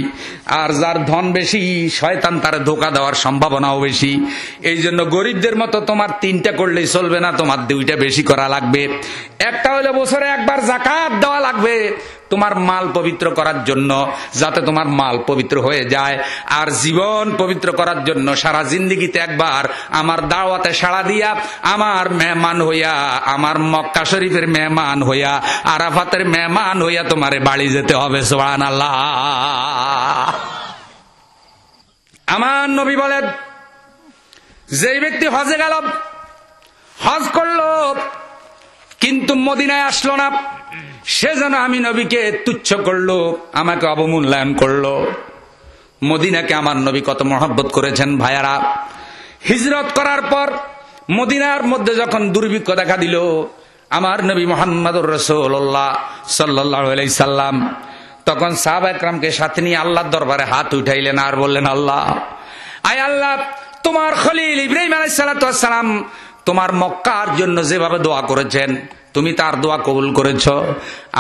আর যার ধন বেশি শয়তান তার ধোঁকা দেওয়ার সম্ভাবনাও বেশি। এই জন্য গরিবদের মতো তোমার 3টা করলেই চলবে না, তোমার 2টা বেশি করা লাগবে। একটা হলো বছরে একবার যাকাত দেওয়া লাগবে তোমার মাল পবিত্র করার জন্য, যাতে তোমার মাল পবিত্র হয়ে যায়। আর জীবন পবিত্র করার জন্য সারা জিন্দেগিতে একবার আমার দাওয়াতে সাড়া দিয়া, আমার মেহমান হইয়া, আমার মক্কা শরীফের মেহমান হইয়া, আরাফাতের মেহমান হইয়া তোমারে বাড়ি যেতে হবে। সুবহানাল্লাহ। আমার নবী বলেন, যেই ব্যক্তি হজে গেল, হজ করলো কিন্তু মদিনায় আসলো না, সে যেন আমি নবীকে তুচ্ছ করলো, আমাকে অবমূল্যায়ন করলো। মদিনাকে আমার নবী কত মহব্বত করেছেন ভাইয়ারা। হিজরত করার পর মদিনার মধ্যে যখন দুর্ভিক্ষ দেখা দিল, আমার নবী মুহাম্মদুর রাসূলুল্লাহ সাল্লাল্লাহু আলাইহি সাল্লাম তখন সাহাবা একরামকে সাথে নিয়ে আল্লাহর দরবারে হাত উঠাইলেন আর বললেন, আল্লাহ, আয় আল্লাহ, তোমার খলিল ইব্রাহিম আলাইহিস সালাতু ওয়াস সালাম তোমার মক্কার জন্য যেভাবে দোয়া করেছেন, তুমি তার দোয়া কবুল করেছ।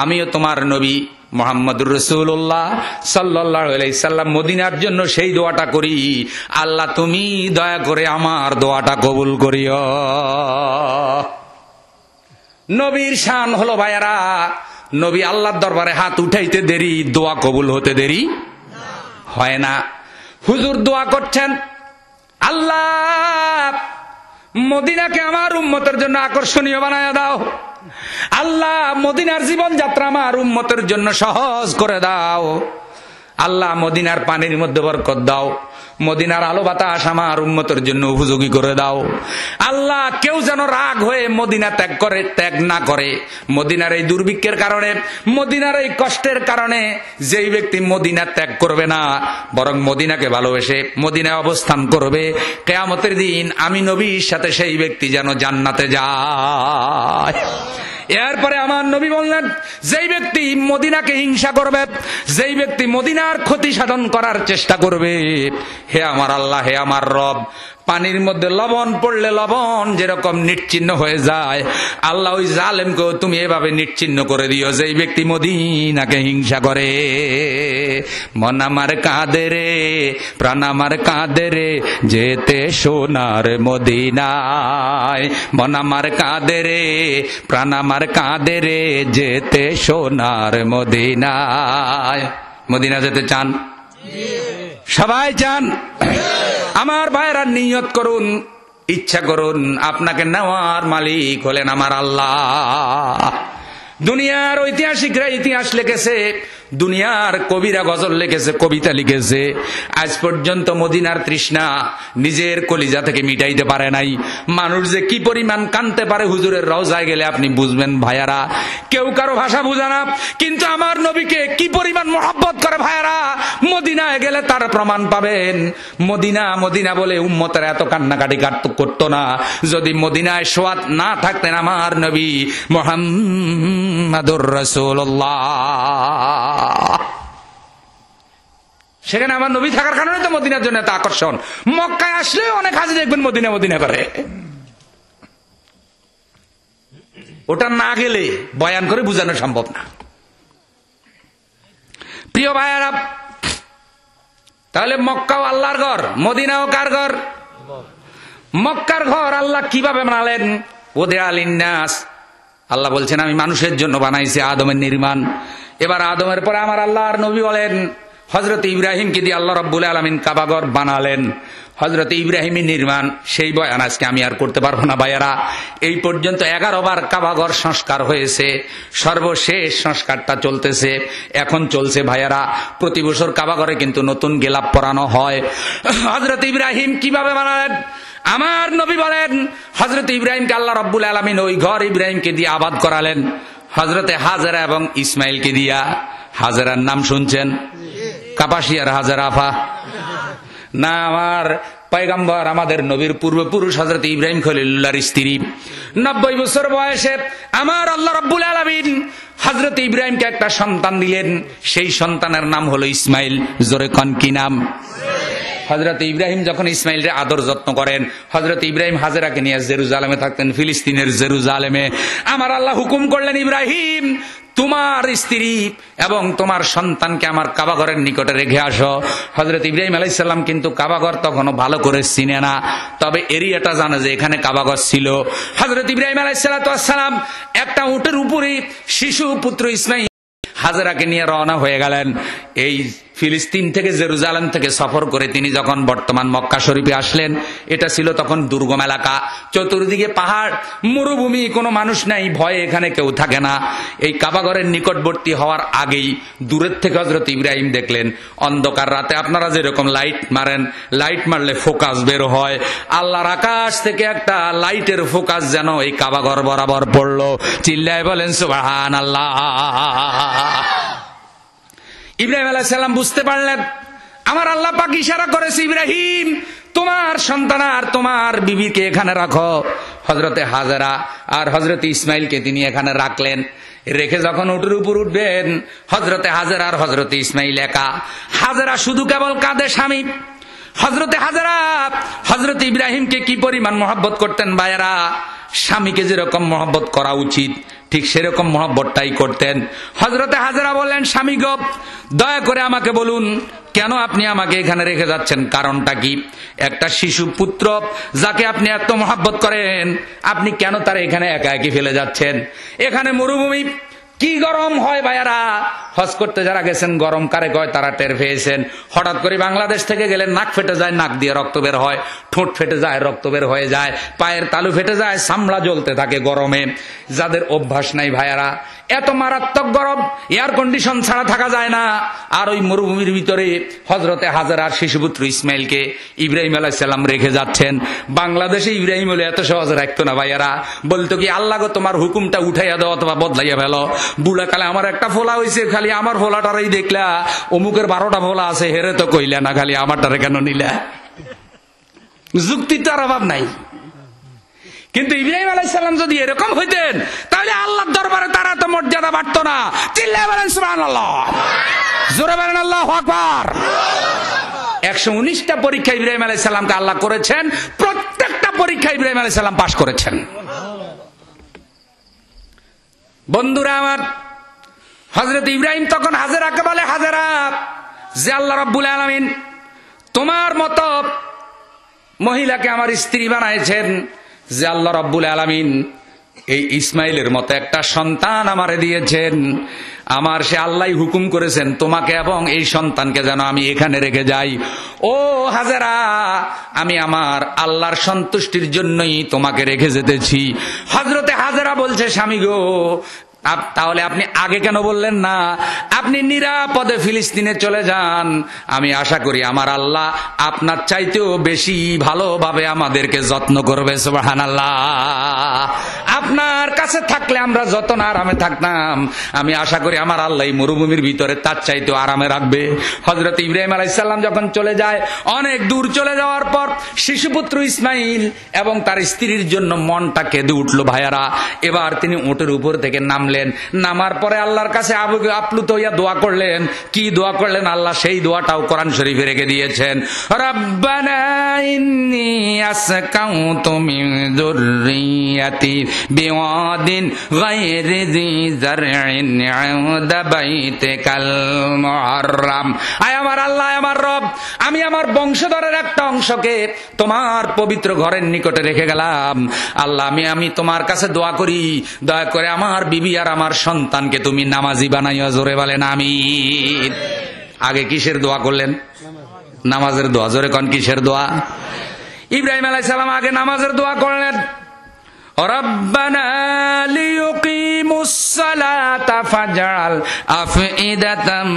আমিও তোমার নবী মুহাম্মদুর রাসূলুল্লাহ সাল্লাল্লাহু আলাইহি সাল্লাম মদিনার জন্য সেই দোয়াটা করি। আল্লাহ, তুমি দয়া করে আমার দোয়াটা কবুল করিও। নবীর শান হলো ভাইয়ারা, নবী আল্লাহর দরবারে হাত উঠাইতে দেরি, দোয়া কবুল হতে দেরি হয় না। হুজুর দোয়া করছেন, আল্লাহ, মদিনাকে আমার উম্মতের জন্য আকর্ষণীয় বানায় দাও। আল্লাহ, মদিনার জীবনযাত্রা আমার উম্মতের জন্য সহজ করে দাও। আল্লাহ, মদিনার পানির মধ্যে বরকত দাও। মদিনার আলো বাতাস আমার উম্মতের জন্য উপযোগী করে দাও। আল্লাহ, কেউ যেন রাগ হয়ে মদিনা ত্যাগ না করে। মদিনার এই দুর্ভিক্ষের কারণে, মদিনার এই কষ্টের কারণে যেই ব্যক্তি মদিনা ত্যাগ করবে না, বরং মদিনাকে ভালোবেসে মদিনায় অবস্থান করবে, কিয়ামতের দিন আমি নবীর সাথে সেই ব্যক্তি যেন জান্নাতে যায়। এরপরে আমার নবী বললেন, যেই ব্যক্তি মদিনাকে হিংসা করবে, যেই ব্যক্তি মদিনার ক্ষতি সাধন করার চেষ্টা করবে, হে আমার আল্লাহ, হে আমার রব, পানির মধ্যে লবণ পড়লে লবণ যেরকম নিশ্চিহ্ন হয়ে যায়, আল্লাহ ওই জালেমকেও তুমি এভাবে নিশ্চিহ্ন করে দিও, যেই ব্যক্তি মদিনাকে হিংসা করে। মন আমার কাঁদে রে, প্রাণ আমার কাঁদে রে, যেতে সোনার মদিনায়। মন আমার কাঁদে রে, প্রাণ আমার কাঁদে রে, যেতে সোনার মদিনায়। মদিনা যেতে চান? সবাই চান? আমার ভাইরা নিয়ত করুন, ইচ্ছা করুন, আপনাকে নেওয়ার মালিক হলেন আমার আল্লাহ। দুনিয়ার ঐতিহাসিকরা ইতিহাস লিখেছে, দুনিয়ার কবিরা গজল লিখেছে, কবিতা লিখেছে, আজ পর্যন্ত মদিনার তৃষ্ণা নিজের কলিজা থেকে মিটাইতে পারে নাই। মানুষ যে কি পরিমাণ কানতে পারে হুজুরের রওজায় গেলে আপনি বুঝবেন ভাইয়ারা। কেউ কারো ভাষা বুঝে না, কিন্তু আমার নবীকে কি পরিমাণ মহব্বত করে ভাইয়ারা, মদিনায় গেলে তার প্রমাণ পাবেন। মদিনা মদিনা বলে উম্মতেরা এত কান্নাকাটি করতো না যদি মদিনায় সোয়াত না থাকতেন আমার নবী মুহাম্মাদুর রাসূলুল্লাহ। সেখানে আমার নবী থাকার কারণে তো মদিনার জন্য এত আকর্ষণ। মক্কায় আসলে অনেক হাজি দেখবেন মদিনা মদিনা করে, ওটা না গেলে বয়ান করে বোঝানো সম্ভব না। প্রিয় ভাইয়ারা, তাহলে মক্কাও আল্লাহর ঘর, মদিনাও কার ঘর? মক্কার ঘর আল্লাহ কিভাবে বানালেন? ওদে আলিন্নাস, আল্লাহ বলছেন আমি মানুষের জন্য বানাইছি আদমের নির্মাণ। এবার আদমের পরে আমার আল্লাহর নবী বলেন, হযরত ইব্রাহিমকে দিয়ে আল্লাহ রাব্বুল আলামিন কাবাঘর বানালেন। হযরত ইব্রাহিমের নির্মাণ, সেই বয়ান আজকে আমি আর করতে পারবো না ভাইয়ারা। এই পর্যন্ত 11 বার কাবাঘর সংস্কার হয়েছে, সর্বশেষ সংস্কারটা চলতেছে, এখন চলছে ভাইয়ারা। প্রতি বছর কাবাঘরে কিন্তু নতুন গেলাপ পরানো হয়। হযরত ইব্রাহিম কিভাবে বানালেন? আমার নবী বলেন, হযরত ইব্রাহিমকে আল্লাহ রাব্বুল আলামিন ওই ঘর ইব্রাহিমকে দিয়ে আবাদ করালেন, হযরতে হাজেরা এবং ইসমাইলকে দিয়া। হাজেরার নাম শুনছেন? কাপাসিয়ার হাজেরা আফা না, আমার পয়গম্বর, আমাদের নবীর পূর্বপুরুষ হযরত ইব্রাহিম খলিলুল্লাহর স্ত্রী। 90 বছর বয়সে আমার আল্লাহ রাব্বুল আলামিন হযরত ইব্রাহিমকে একটা সন্তান দিলেন, সেই সন্তানের নাম হলো ইসমাইল। জোরে কোন কি নাম? হযরত ইব্রাহিম যখন ইসমাইলের আদর যত্ন করেন, হযরত ইব্রাহিম হাজেরাকে নিয়ে জেরুজালেমে থাকতেন, ফিলিস্তিনের জেরুজালেমে। আমার আল্লাহ হুকুম করলেন, ইব্রাহিম তোমার স্ত্রী এবং তোমার সন্তানকে আমার কাবাঘরের নিকটে রেখে আসো। হযরত ইব্রাহিম আলাইহিস সালাম কিন্তু কাবাঘর তখনও ভালো করে চিনে না, তবে এরিয়াটা জানে যে এখানে কাবাঘর ছিল। হযরত ইব্রাহিম আলাইহিস সালাম একটা উটের উপরে শিশু পুত্র ইসমাইল হাজেরাকে নিয়ে রওনা হয়ে গেলেন। এই ফিলিস্তিন থেকে জেরুজালেম থেকে সফর করে তিনি যখন বর্তমান মক্কা শরীফে আসলেন, এটা ছিল তখন দুর্গম এলাকা, চতুর্দিকে পাহাড়, মরুভূমি, কোনো মানুষ নাই, ভয়ে এখানে কেউ থাকে না। এই কাবাঘরের নিকটবর্তী হওয়ার আগেই দূরের থেকে হযরত ইব্রাহিম দেখলেন, অন্ধকার রাতে আপনারা যেরকম লাইট মারেন, লাইট মারলে ফোকাস বের হয়, আল্লাহর আকাশ থেকে একটা লাইটের ফোকাস যেন এই কাবাঘর বরাবর পড়লো। চিল্লায় বলেন সুবহানাল্লাহ। ইব্রাহিম আলাইহিস সালাম বুঝতে পারলেন, আমার আল্লাহ পাক ইশারা করেছে, ইব্রাহিম তোমার সন্তান আর তোমার বিবিকে এখানে রাখো। হযরতে হাজেরা আর হযরতে ইসমাইলকে তিনি এখানে রাখলেন। রেখে যখন উটের উপর উঠবেন, হজরতে হাজেরা আর হজরতে ইসমাইল একা। হাজেরা শুধু কেবল কাঁদে স্বামী। হজরতে হাজেরা হজরত ইব্রাহিমকে কি পরিমাণ মহব্বত করতেন ভাইয়েরা, স্বামীকে যেরকম মহব্বত করা উচিত ঠিক সেরকম মহব্বতটাই করতেন। হজরতে হাজেরা বললেন, স্বামী গো, দয়া করে আমাকে বলুন কেন আপনি আমাকে এখানে রেখে যাচ্ছেন, কারণটা কি? একটা শিশু পুত্র যাকে আপনি এত মহব্বত করেন, আপনি কেন তার এখানে একা একই ফেলে যাচ্ছেন? এখানে মরুভূমি, কি গরম হয় ভাইয়ারা। হজ করতে যারা গেছেন গরম কারে কয় তারা টের পেয়েছেন। হঠাৎ করে বাংলাদেশ থেকে গেলে নাক ফেটে যায়, নাক দিয়ে রক্ত বের হয়, ঠোঁট ফেটে যায়, রক্ত বের হয়ে যায়, পায়ের তালু ফেটে যায়, চামড়া জ্বলতে থাকে গরমে। যাদের অভ্যাস নাই ভাইয়ারা, এত মারাত্মক গরম, এয়ার কন্ডিশন ছাড়া থাকা যায় না। আর ওই মরুভূমির ভিতরে হজরতে হাজেরার শিশুপুত্র ইসমাইলকে ইব্রাহিম আলাইহিস সালাম রেখে যাচ্ছেন। বাংলাদেশে ইব্রাহিম হলে এত সহজে রাখতো না ভাইয়ারা, বলতো কি, আল্লাহ গো তোমার হুকুমটা উঠাইয়া দাও অথবা বদলাইয়া ফেলো। বুড়া কালে আমার একটা ফোলা হয়েছে, খালি আমার ফোলাটারই দেখলা, অমুকের 12টা ফোলা আছে, হেরে তো কইলা না, খালি আমারটারে কেন নিলা? যুক্তি তো আর অভাব নাই। কিন্তু ইব্রাহিম আলাইহিস সালাম যদি এরকম হইতেন তাহলে আল্লাহর দরবারে তারা তো মর্যাদা বাড়তো না। চিল্লায় বলেন সুবহানাল্লাহ, জোরে বলেন আল্লাহু আকবার। 119টা পরীক্ষা ইব্রাহিম আলাইহিস সালামকে আল্লাহ করেছেন, প্রত্যেকটা পরীক্ষা ইব্রাহিম আলাইহিস সালাম পাশ করেছেন। বন্ধুরা আমার, হযরত ইব্রাহিম তখন হাজেরাকে বলে, হাজেরা, যে আল্লাহ রাব্বুল আলামিন তোমার মতো মহিলাকে আমার স্ত্রী বানাইছেন, যে আল্লাহ রাব্বুল আলামিন এই ইসমাইলের মতো একটা সন্তান আমারে দিয়েছেন, আমার সে আল্লাহ হুকুম করেছেন তোমাকে এবং এই সন্তানকে যেন আমি এখানে রেখে যাই। ও হাজেরা, আমি আমার আল্লাহর সন্তুষ্টির জন্যই তোমাকে রেখে যেতেছি। হযরতে হাজেরা বলছে, স্বামী গো, তাহলে আপনি আগে কেন বললেন না? আপনি নিরাপদে ফিলিস্তিনে চলে যান, আমি আশা করি আমার আল্লাহ আপনার চাইতেও বেশি ভালোভাবে আমাদেরকে যত্ন করবে। সুবহানাল্লাহ। আপনার কাছে থাকলে আমরা যত না আরামে থাকতাম, আমি আশা করি আমার আল্লাহ এই মরুভূমির ভিতরে তার চাইতেও আরামে রাখবে। হযরত ইব্রাহিম আলাইহিস সালাম যখন চলে যায়, অনেক দূর চলে যাওয়ার পর শিশুপুত্র ইসমাইল এবং তার স্ত্রীর জন্য মনটা কেঁদে উঠল ভাইয়ারা। এবার তিনি উটের উপর থেকে নামলেন। নামার পরে আল্লাহর কাছে আপ্লুত হইয়া দোয়া করলেন। কি দোয়া করলেন? আল্লাহ সেই দোয়াটাও কোরআন শরীফে রেখে দিয়েছেন। রাব্বানা ইন্নী আসকাউতু মিন যুররিয়াতি বিওয়াদিন গায়রি যি যারইন ইনদা বাইতিকাল মুহাররাম। আয় আমার আল্লাহ, আমার রব, আমি আমার বংশধরের একটা অংশকে তোমার পবিত্র ঘরের নিকটে রেখে গেলাম। আল্লাহ, আমি তোমার কাছে দোয়া করি, দয়া করে আমার বিবি আর আমার সন্তানকে তুমি নামাজি বানাইয়া। জোরে বলেন আমিন। আগে কিসের দোয়া করলেন? নামাজের দোয়া। জোরে কোন কিসের দোয়া? ইব্রাহিম আলাইহিস সালাম আগে নামাজের দোয়া করলেন। রব্বানা লিয়ুকিমুস সালাতা ফাজআল আফইদাতাম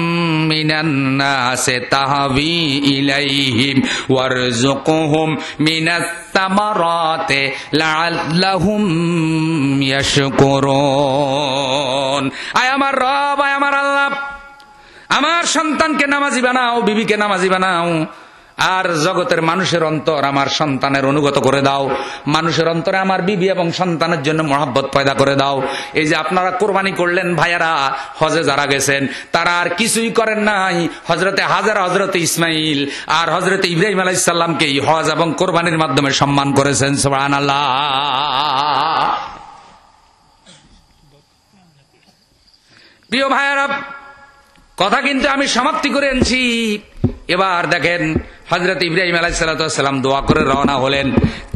মিনান নাসি তাহবি ইলাইহিম ওয়ারযুকহুম মিনাস সামারাতি লাআল্লাহুম ইয়াশকুরুন। আয় আমার রব, আয় আমার আল্লাহ, আমার সন্তানকে নামাজি বানাও, বিবিকে নামাজি বানাও, আর জগতের মানুষের অন্তর আমার সন্তানের অনুগত করে দাও। মানুষের অন্তরে আমার বিবি এবং সন্তানের জন্য মহব্বত পয়দা করে দাও। এই যে আপনারা কোরবানি করলেন ভাইয়ারা, হজে যারা গেছেন তারা আর কিছুই করেন নাই, হজরতে হাজেরা, হজরতে ইসমাইল আর হজরতে ইব্রাহিম আলাইহিস সালামকে হজ এবং কোরবানির মাধ্যমে সম্মান করেছেন। সুবহানাল্লাহ। প্রিয় ভাইয়ারা, কথা কিন্তু আমি সমাপ্তি করে আনছি। এবার দেখেন, হযরত ইব্রাহিম আলাইহিস সালাম দোয়া করে রওনা হলেন।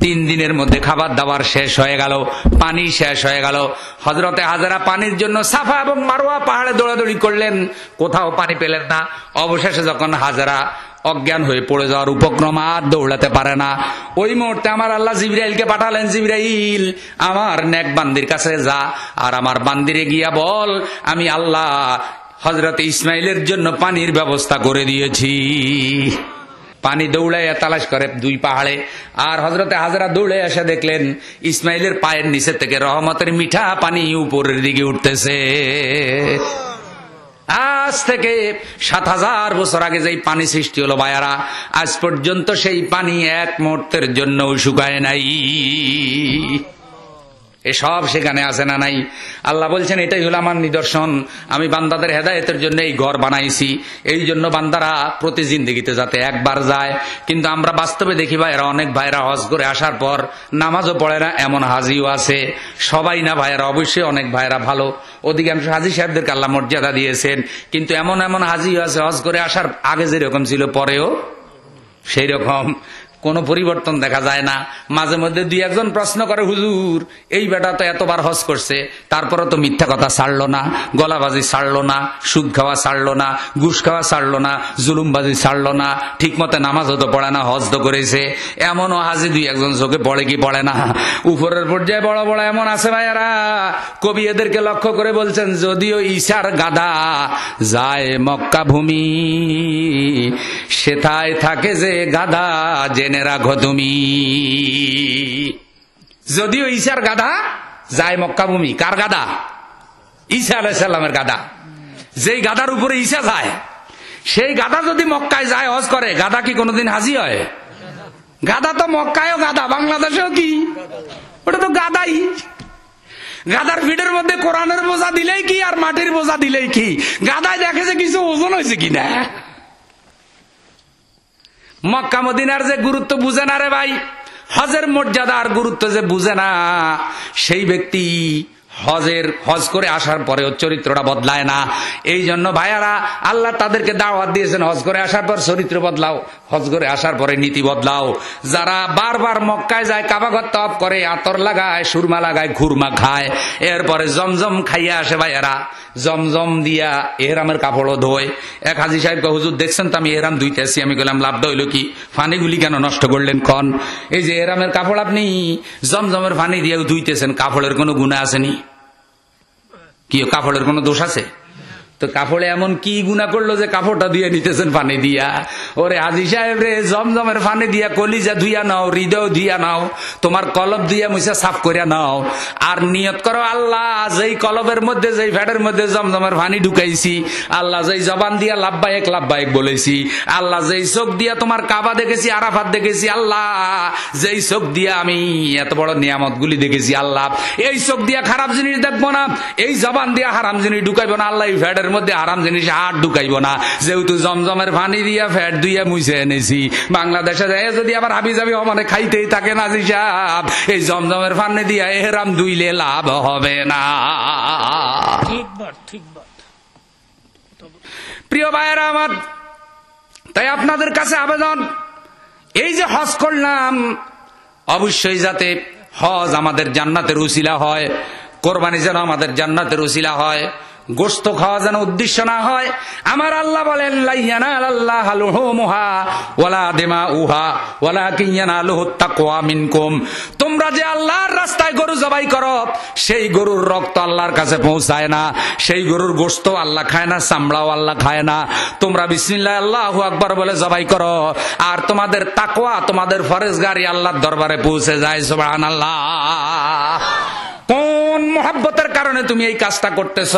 3 দিনের মধ্যে খাবার দাবার শেষ হয়ে গেল, পানি শেষ হয়ে গেল। হযরতে হাজেরা পানির জন্য সাফা এবং মারওয়া পাহাড়ে দৌড়াদৌড়ি করলেন, কোথাও পানি পেলেন না। অবশেষে যখন হাজেরা অজ্ঞান হয়ে পড়ে যাওয়ার উপক্রম, আর দৌড়াতে পারে না, ওই মুহূর্তে আমার আল্লাহ জিবরাইলকে পাঠালেন। জিবরাইল, আমার নেক বান্দির কাছে যা, আর আমার বান্দিরে গিয়া বল আমি আল্লাহ হযরত ইসমাইলের জন্য পানির ব্যবস্থা করে দিয়েছি। পানি দৌড়াইয়া তালাশ করে 2 পাহাড়ে, আর হযরতে হাজেরা দৌড়ে এসে দেখলেন ইসমাইলের পায়ের নিচে থেকে রহমতের মিঠা পানি উপরের দিকে উঠতেছে। আজ থেকে 7000 বছর আগে যেই পানি সৃষ্টি হলো ভাইয়ারা, আজ পর্যন্ত সেই পানি এক মুহূর্তের জন্য শুকায় নাই। এসব সেখানে আছে না নাই? আল্লাহ বলছেন এটাই হলো আমার নিদর্শন, আমি বান্দাদের হেদায়েতের জন্য এই ঘর বানাইছি, এই জন্য বান্দারা প্রতি জিন্দেগিতে যাতে একবার যায়। কিন্তু আমরা বাস্তবে দেখি ভাইয়েরা, অনেক ভাইরা হজ করে আসার পর নামাজও পড়ে না, এমন হাজিও আছে। সবাই না ভাইয়েরা, অবশ্যই অনেক ভাইরা ভালো, অধিকাংশ হাজি সাহেবদেরকে আল্লাহ মর্যাদা দিয়েছেন, কিন্তু এমন এমন হাজিও আছে হজ করে আসার আগে যেরকম ছিল পরেও সেই রকম, কোনো পরিবর্তন দেখা যায় না। মাঝে মধ্যে দুই একজন প্রশ্ন করে, হুজুর এই বেটা তো এতবার হজ করছে, তারপরে তো মিথ্যা কথা ছাড়লো না, গলাবাজি ছাড়লো না, সুদ খাওয়া ছাড়লো না, ঘুষ খাওয়া ছাড়লো না, জুলুমবাজি ছাড়লো না, ঠিক মতো নামাজও তো পড়ে না, হজ তো করেছে। এমনও হাজি দুই একজন চোখে পড়ে কি পড়ে না? উপরের পর্যায়ে বড় বড় এমন আছে ভাইয়ারা, কবি এদেরকে লক্ষ্য করে বলছেন, যদিও ঈশার গাদা যায় মক্কা ভূমি, সেথায় থাকে যে গাদা জেনে রাখো তুমি। যদিও ঈশার গাদা যায় মক্কা ভূমি, কার গাদা? ঈসা আলাইহিস সালামের গাদা। যেই গাদার উপরে ঈসা যায়, সেই গাদা যদি মক্কায় যায় হজ করে, গাদা কি কোনোদিন হাজি হয়? গাদা তো মক্কায়ও গাদা, বাংলাদেশেও কি ওটা তো গাদাই। গাদার পিঠের মধ্যে কোরআনের বোঝা দিলেই কি আর মাটির বোঝা দিলেই কি, গাদায় দেখে যে কিছু ওজন হয়েছে কিনা। মক্কা মদিনার যে গুরুত্ব বুঝে না রে ভাই, হজের মর্যাদা আর গুরুত্ব যে বুঝে না, সেই ব্যক্তি হজ করে আসার পরেও চরিত্রটা বদলায় না। এই জন্য ভাইয়ারা, আল্লাহ তাদেরকে দাওয়াত দিয়েছেন, হজ করে আসার পর চরিত্র বদলাও, হজ করে আসার পরে নীতি বদলাও। যারা বারবার মক্কায় যায়, কাবাঘর তওয়াফ করে, আতর লাগায়, সুরমা লাগায়, খুরমা খায়, এরপরে জমজম খাইয়া আসে ভাইয়ারা, জমজম দিয়া এহরামের কাপড়ও ধোয়। এক হাজি সাহেবকে, হুজুর দেখছেন তো আমি এহরাম ধুইতেছি। আমি বললাম লাভটা হইল কি, ফানিগুলি কেন নষ্ট করলেন কন? এই যে এহরামের কাপড় আপনি জমজমের ফানি দিয়ে ধুইতেছেন, কাপড়ের কোনো গুনাহ আসেনি? কি কাপড়ের কোনো দোষ আছে? তো কাপড়ে এমন কি গুনাহ করলো যে কাপড়টা দিয়ে নিতেছেন পানি দিয়া? ওরে হাজী সাহেব রে, জমজমের পানি দিয়া কলিজা ধুইয়া নাও, হৃদয় ধুইয়া নাও, তোমার কলব দিয়া মুছা সাফ করিয়া নাও, আর নিয়ত করো, আল্লাহ যেই কলবের মধ্যে, যেই ফ্যাটের মধ্যে জমজমের পানি ঢুকাইছি, আল্লাহ যেই জবান দিয়া লাব্বাইক লাব্বাইক বলেছি, আল্লাহ যেই চোখ দিয়া তোমার কাবা দেখেছি, আরাফাত দেখেছি, আল্লাহ যেই চোখ দিয়া আমি এত বড় নিয়ামত গুলি দেখেছি, আল্লাহ এই চোখ দিয়া খারাপ জিনিস দেখবো না, এই জবান দিয়া হারাম জিনিস ঢুকাইবো না, আল্লাহ এই ফ্যাটের মধ্যে হারাম জিনিস হাত ঢুকাইব না। যেহেতু জমজমের পানি দিয়া ফ্যাট দুইয়া মুছে এনেছি, বাংলাদেশে যায় যদি আবার হাবি যাবি মানে খাইতেই থাকে না, জি সাহেব এই জমজমের পানি দিয়া এহরাম ধুইলে লাভ হবে না। প্রিয় ভাইয়েরা আমার, তাই আপনাদের কাছে আবেদন, এই যে হজ করলাম, অবশ্যই যাতে হজ আমাদের জান্নাতের উসিলা হয়, কোরবানি যেন আমাদের জান্নাতের উসিলা হয়, গোশত খাওয়া যেন উদ্দেশ্য না হয়। আমার আল্লাহ বলেন, লা ইয়ানালাল্লাহু লুহুমুহা ওয়ালা দিমাউহা ওয়ালাকিন ইয়ানালুহুত তাকওয়া মিনকুম। তোমরা যে আল্লাহর রাস্তায় গরু জবাই করো, সেই গরুর রক্ত আল্লাহর কাছে পৌঁছায় না, সেই গরুর গোশত আল্লাহ খায় না, চামড়াও আল্লাহ খায় না। তোমরা বিসমিল্লাহ আল্লাহু আকবার বলে জবাই করো, আর তোমাদের তাকওয়া, তোমাদের ফরজগারি আল্লাহর দরবারে পৌঁছে যায়। সুবহানাল্লাহ। কোন মহব্বতের কারণে তুমি এই কাজটা করতেছ,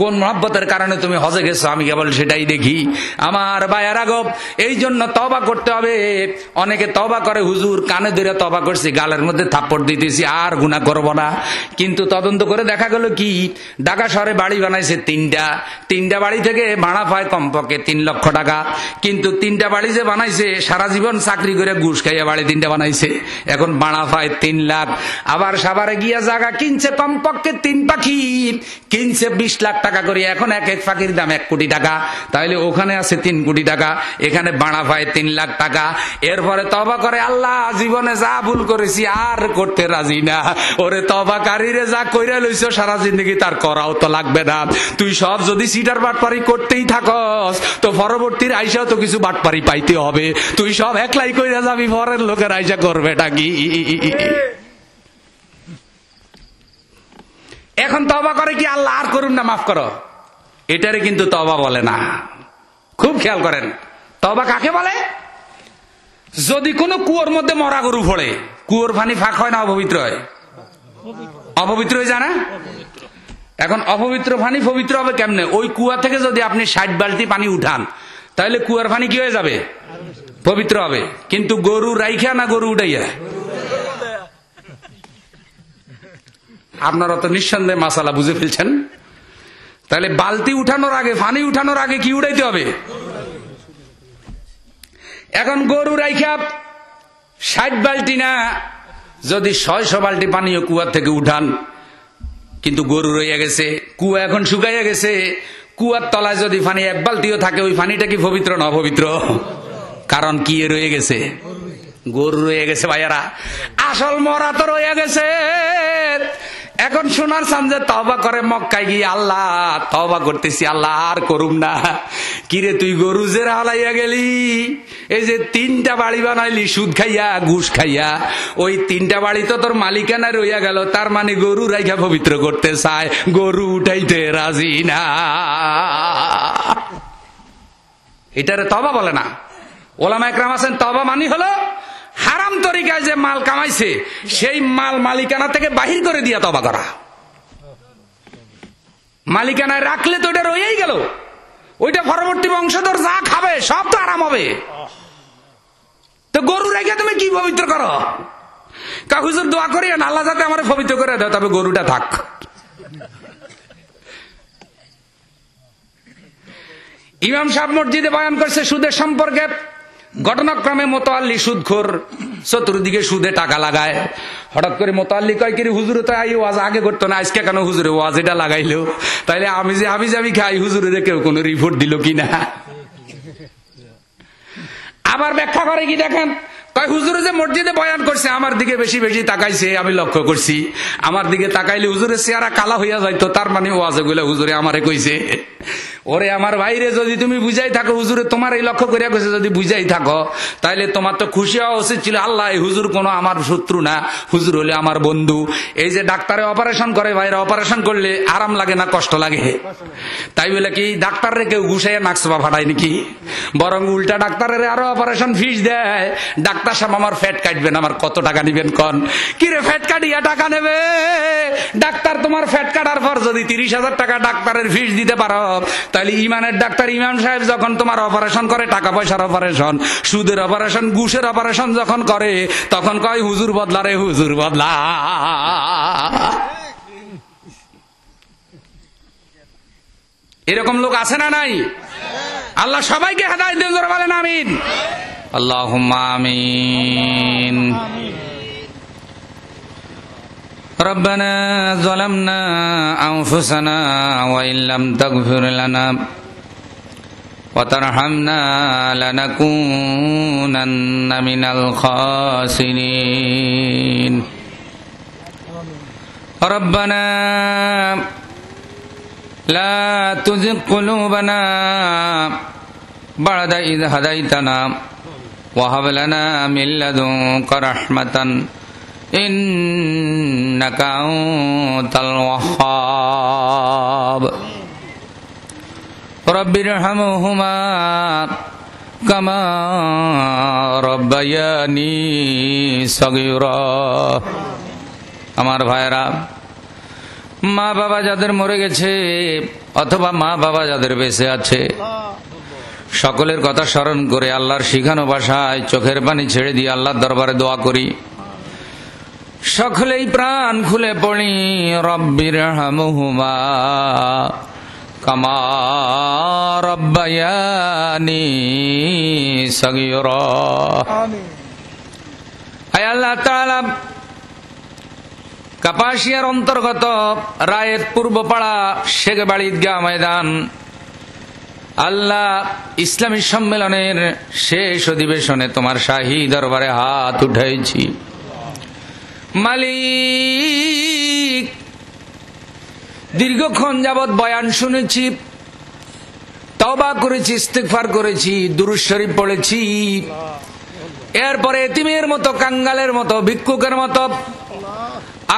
কোন মহব্বতের কারণে তুমি হজে গেছো, আমি কেবল সেটাই দেখি। আমার ভাইয়েরা গো, এই জন্য তওবা করতে হবে। অনেকে তওবা করে, হুজুর কানে ধরে তওবা করছি, গালের মধ্যে থাপ্পড় দিতেছি, আর গুনাহ করব না। কিন্তু তদন্ত করে দেখা গেল কি, ঢাকা শহরে বাড়ি বানাইছে তিনটা বাড়ি থেকে ভাড়া পায় কমপক্ষে 3 লক্ষ টাকা। কিন্তু 3টা বাড়ি যে বানাইছে, সারা জীবন চাকরি করে ঘুষ খাইয়া বাড়ি 3টা বানাইছে, এখন ভাড়া পায় 3 লাখ। আবার সাভারে গিয়া জায়গা কিনছে কমপক্ষে 3 পাখি, কিনছে 20 লাখ টাকা করে, এখন এক এক পাখির দাম 1 কোটি টাকা, তাহলে ওখানে আছে 3 কোটি টাকা, এখানে ভাড়া পায় 3 লাখ টাকা। এরপরে তওবা করে, আল্লাহ জীবনে যা ভুল করেছি আর করতে রাজি না। ওরে তওবাকারীরে, যা কইরা লইছো সারা জিন্দগি তার করাও তো লাগবে না। তুই সব যদি সিটার বাটপারি করতেই থাকস, তো পরবর্তীর আইসাও তো কিছু বাটপারি পাইতে হবে। তুই সব একলাই কইরা যাবি, পরের লোকের আইসা করবে নাকি? এখন তওবা করে কি, আল্লাহ আর করুন না, মাফ করো, এটারে কিন্তু তওবা বলে না। খুব খেয়াল করেন, তওবা কাকে বলে? যদি কোনো কুয়োর মধ্যে মরা গরু পড়ে, কুয়োর পানি ফাঁক হয় না অপবিত্র হয়? অপবিত্র হয়ে যায় না? এখন অপবিত্র পানি পবিত্র হবে কেমনে? ওই কুয়া থেকে যদি আপনি 60 বালতি পানি উঠান, তাহলে কুয়ার পানি কি হয়ে যাবে? পবিত্র হবে। কিন্তু গরু রাইখা না গরু উঠাইয়া? আপনারা তো নিঃসন্দেহে মাসালা বুঝে ফেলছেন। তাহলে বালতি উঠানোর আগে, পানি উঠানোর আগে কি উঠাইতে হবে? এখন গরু রাইখা 60 বালতি না, যদি 600 বালতি পানিও কুয়ার থেকে উঠান, কিন্তু গরু রয়ে গেছে, কুয়া এখন শুকাইয়া গেছে, কুয়ার তলায় যদি পানি 1 বালতিও থাকে, ওই পানিটা কি পবিত্র না অপবিত্র? কারণ কি রয়ে গেছে? গরু রয়ে গেছে। ভাইয়ারা, আসল মরা তো রয়ে গেছে। এখন সোনার সামনে তওবা করে মক্কায় গিয়ে, আল্লাহ তওবা করতেছি, আল্লাহ আর করুম না। কিরে তুই গরু যে হালাইয়া গেলি, এই যে 3টা বাড়ি বানাইলি সুদ খাইয়া, ঘুষ খাইয়া, ওই 3টা বাড়ি তো তোর মালিকানা রইয়া গেল। তার মানে গরু রাইখা পবিত্র করতে চায়, গরু উঠাইতে রাজি না। এটারে তওবা বলে না। ওলামা একরাম আছেন, তওবা মানি হলো হারাম তরিকায় যে মাল কামাইছে সেই মাল মালিকানা থেকে বাহির করে দিয়া তওবা করা। মালিকানায় রাখলে তো ওটা রয়েই গেল, ওইটা পরবর্তী বংশধর যা খাবে সব তো আরাম হবে। তো গরু রেখে তুমি কি পবিত্র করো? হুজুর দোয়া করি আল্লাহ যাতে আমার পবিত্র করে দেয়, তবে গরুটা থাক। ইমাম সাহেব মসজিদে বয়ান করছে সুদের সম্পর্কে। ঘটনাক্রমে মোতাল্লি সুদখোর, চতুর্দিকে সুদে টাকা লাগায়। হঠাৎ করে মোতাল্লি কয়, কি হুজুরে তো এই ওয়াজ আগে করতো না, আজকে কেন হুজুরে ওয়াজ এটা লাগাইলো? তাইলে আমি যে হাবি জাবি খাই, হুজুরে কেউ কোনো রিপোর্ট দিল কিনা? আবার ব্যাখ্যা করে কি দেখেন, কয় হুজুরে যে মসজিদে বয়ান করছে আমার দিকে বেশি বেশি তাকাইছে, আমি লক্ষ্য করছি। আমার দিকে তাকাইলে হুজুরের চেহারা কালা হইয়া যাইতো, তার মানে ওয়াজে গুলা হুজুরে আমারে কইছে। ওরে আমার ভাইরে, যদি তুমি বুঝাই থাকো হুজুরে তোমার এই লক্ষ্য করিয়া কইছে, যদি বুঝাই থাকো তাইলে তোমার তো খুশি হওয়া উচিত ছিল, আল্লাহ এই হুজুর কোনো আমার শত্রু না, হুজুর হলে আমার বন্ধু। এই যে ডাক্তারে অপারেশন করে, ভাইরা অপারেশন করলে আরাম লাগে না কষ্ট লাগে? তাই বলে কি ডাক্তাররে কেউ ঘুষাইয়া নাকসবা ফাটায় নাকি? বরং উল্টা ডাক্তারের আরো অপারেশন ফিস দেয়। ডাক্তার সাহেব আমার ফ্যাট কাটবেন, আমার কত টাকা নিবেন কন? কি রে ফ্যাট কাটিয়া টাকা নেবে? ডাক্তার তোমার ফ্যাট কাটার পর যদি 30,000 টাকা ডাক্তারের ফিস দিতে পারো, তাহলে ইমানের ডাক্তার ইমাম সাহেব যখন তোমার অপারেশন করে, টাকা পয়সার অপারেশন, সুদের অপারেশন, ঘুষের অপারেশন যখন করে, তখন কয় হুজুর বদলা রে হুজুর বদলা। এরকম লোক আছে না নাই? আল্লাহ সবাইকে হেদায়েত দেন, জোরে বলেন আমিন। আল্লাহুম্মা আমিন। ربنا ظلمنا أنفسنا وإن لم تغفر لنا وترحمنا لنكونن من الخاسرين ربنا لا تزغ قلوبنا بعد إذ هديتنا وهب لنا من لدنك رحمة إنك أنت الوهاب رب ارحمهما كما ربياني صغيرا। আমার ভাইরা, মা বাবা যাদের মরে গেছে অথবা মা বাবা যাদের বেঁচে আছে, সকলের কথা স্মরণ করে আল্লাহর শিখানো ভাষায় চোখের পানি ছেড়ে দিয়ে আল্লাহর দরবারে দোয়া করি। সকলেই প্রাণ খুলে পড়ি, রব্বিরহামহুমা কামা রব্বায়ানি সগীরা। আয় আল্লাহ তাআলা, কাপাসিয়ার অন্তর্গত রায়েত পূর্বপাড়া শেখবাড়ি ঈদগাহ ময়দান, আল্লাহ ইসলামী সম্মেলনের শেষ অধিবেশনে তোমার শাহী দরবারে হাত উঠাইছি। মালিক, দীর্ঘক্ষণ যাবৎ বয়ান শুনেছি, তওবা করেছি, ইস্তিগফার করেছি, দুরূদ শরীফ পড়েছি। এরপরে এতিমের মতো, কাঙ্গালের মতো, ভিক্ষুকের মতো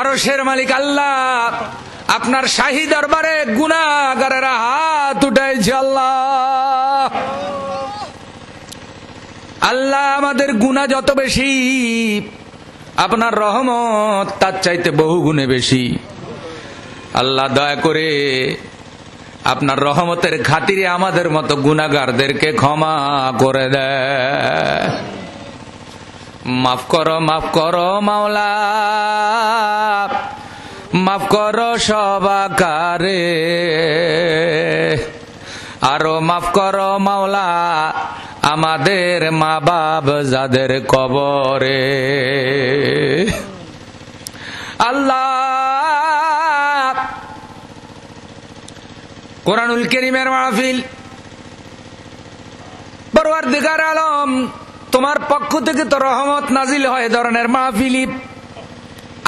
আরশের মালিক আল্লাহ আপনার শাহী দরবারে গুনাহগারেরা হাত উঠাইছে। আল্লাহ, আল্লাহ আমাদের গুনাহ যত বেশি, আপনার রহমত তার চাইতে বহু গুণে বেশি। আল্লাহ দয়া করে আপনার রহমতের খাতিরে আমাদের মতো গুনাহগারদেরকে ক্ষমা করে দেয়। মাফ করো, মাফ করো মাওলা, মাফ করো সবাকারে, আরো মাফ করো মাওলা আমাদের মা বাপ যাদের কবরে। আল্লাহ কোরআনুল কারীমের মাহফিল, পরওয়ারদিগার আলম তোমার পক্ষ থেকে তো রহমত নাজিল হয় ধরনের মাহফিলি।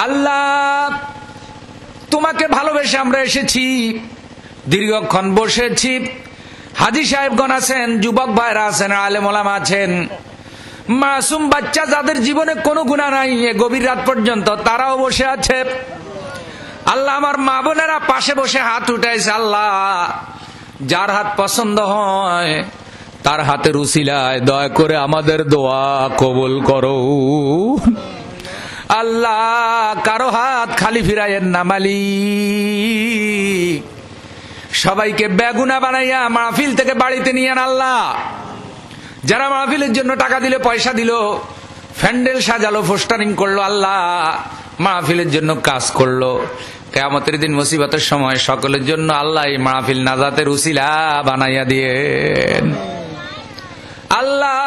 আল্লাহ তোমাকে ভালোবেসে আমরা এসেছি, দীর্ঘক্ষণ বসেছি। হাজী সাহেবগণ আছেন, যুবক ভাইরা আছেন, আলেম ওলামা আছেন, মাসুম বাচ্চা যাদের জীবনে কোনো গুনাহ নাই, এ গভীর রাত পর্যন্ত তারাও বসে আছে। আল্লাহ আমার মা বোনেরা পাশে বসে হাত উঠাইছে। আল্লাহ যার হাত পছন্দ হয় তার হাতের উসিলায় দয়া করে আমাদের দোয়া কবুল করো। আল্লাহ কারো হাত খালি ফিরাইয়েন না মালিক, সবাইকে বেগুনা বানাইয়া মাহফিল থেকে বাড়িতে নিয়েন। আল্লাহ যারা মাহফিলের জন্য টাকা দিল, পয়সা দিল, প্যান্ডেল সাজালো, পোস্টারিং করলো, আল্লাহ মাহফিলের জন্য কাজ করলো, কিয়ামতের দিন মুসিবতের সময় সকলের জন্য আল্লাহ এই মাহফিল নাজাতের উসিলা বানাইয়া দিয়েন। আল্লাহ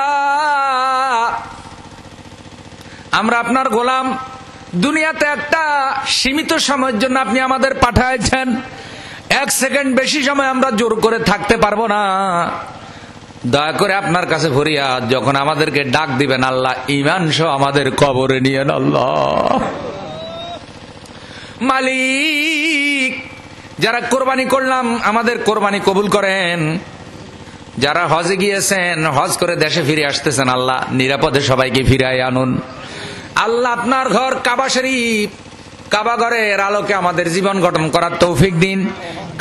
আমরা আপনার গোলাম, দুনিয়াতে একটা সীমিত সময়ের জন্য আপনি আমাদের পাঠাইছেন। 1 সেকেন্ড বেশি সময় আমরা জোর করে থাকতে পারবো না। দয়া করে আপনার কাছে ফরিয়াদ, যখন আমাদেরকে ডাক দিবেন আল্লাহ ঈমান সহ আমাদের কবরে নিয়েন। আল্লাহ মালিক যারা কোরবানি করলাম আমাদের কোরবানি কবুল করেন। যারা হজে গিয়েছেন, হজ করে দেশে ফিরে আসতেছেন, আল্লাহ নিরাপদে সবাইকে ফিরাই আনুন। আল্লাহ আপনার ঘর কাবা শরীফ, কাবা ঘরের আলোকে আমাদের জীবন গঠন করার তৌফিক দিন।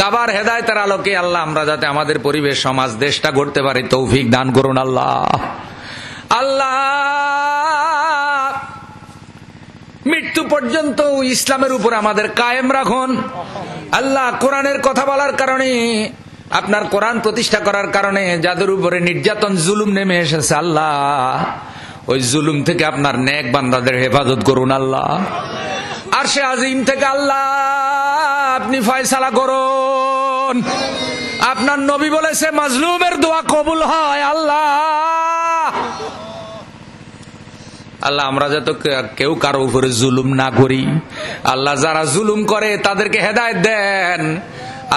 কাবার হেদায়েতের আলোকে আল্লাহ আমরা যাতে আমাদের পরিবেশ, সমাজ, দেশটা গড়তে পারি তৌফিক দান করুন। আল্লাহ আল্লাহ মৃত্যু পর্যন্ত ইসলামের উপর আমাদের কায়েম রাখুন। আল্লাহ কোরআনের কথা বলার কারণে, আপনার কোরআন প্রতিষ্ঠা করার কারণে যাদের উপরে নির্যাতন জুলুম নেমে এসেছে, আল্লাহ ওই জুলুম থেকে আপনার নেক বান্দাদের হেফাজত করুন। আল্লাহ আরশে আজিম থেকে আল্লাহ আপনি ফয়সালা করুন। আপনার নবী বলেছে মাজলুমের দোয়া কবুল হয়। আল্লাহ আল্লাহ আমরা যাতে কেউ কারো উপরে জুলুম না করি। আল্লাহ যারা জুলুম করে তাদেরকে হেদায়েত দেন।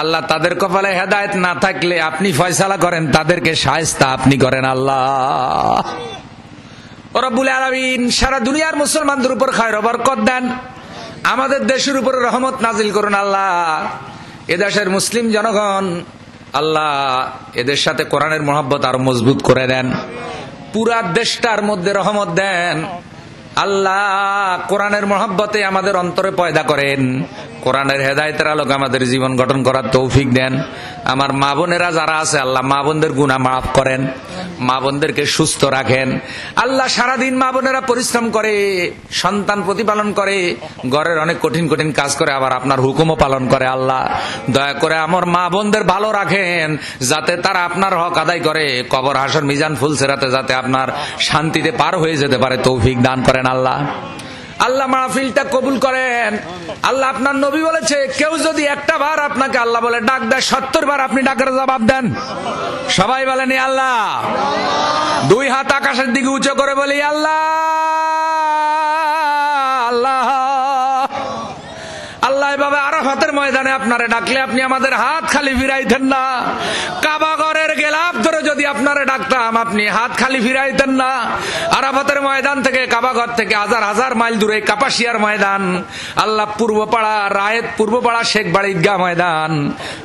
আল্লাহ তাদের কপালে হেদায়েত না থাকলে আপনি ফয়সালা করেন, তাদেরকে শায়েস্তা আপনি করেন। আল্লাহ রব্বুল আলামিন সারা দুনিয়ার মুসলমানদের উপর খায়র ও বরকত দেন, আমাদের দেশের উপর রহমত নাজিল করুন। আল্লাহ এদেশের মুসলিম জনগণ, আল্লাহ এদের সাথে কোরআনের মহব্বত আরো মজবুত করে দেন, পুরা দেশটার মধ্যে রহমত দেন। আল্লাহ কোরআনের মহব্বতে আমাদের অন্তরে পয়দা করেন, কোরআনের হেদায়েতের আলোকে আমাদের জীবন গঠন করার তৌফিক দেন। আমার মা বোনেরা যারা আছে আল্লাহ মা বোনদের গুনাহ মাফ করেন, মা বোনদেরকে সুস্থ রাখেন। আল্লাহ সারাদিন মা বোনেরা পরিশ্রম করে, সন্তান প্রতিপালন করে, ঘরের অনেক কঠিন কঠিন কাজ করে, আবার আপনার হুকুমও পালন করে। আল্লাহ দয়া করে আমার মা বোনদের ভালো রাখেন, যাতে তারা আপনার হক আদায় করে, কবর হাসর মিজান ফুলসেরাতে যাতে আপনার শান্তিতে পার হয়ে যেতে পারে তৌফিক দান করেন। আল্লাহ আল্লাহ মাহফিলটা কবুল করেন। আল্লাহ আপনার নবী বলেছে কেউ যদি একটা বার আপনাকে আল্লাহ বলে ডাক দেয়, 70 বার আপনি ডাকের জবাব দেন। সবাই বলেন আল্লাহ। 2 হাত আকাশের দিকে উঁচু করে বলি আল্লাহ আল্লাহ আল্লাহ। এভাবে আরাফাতের ময়দানে আপনারে ডাকলে আপনি আমাদের হাত খালি ফিরাইতেন না। কাবা ঘরের গেলাপ ধরে যদি আপনারে ডাকতাম আপনি হাত খালি ফিরাইতেন না। আরাফাতের ময়দান থেকে, কাবা ঘর থেকে হাজার হাজার মাইল দূরে কাপাসিয়ার ময়দান, আল্লাহ পূর্বপাড়া রায়েত, পূর্বপাড়া শেখ বাড়ি ঈদগাহ ময়দান,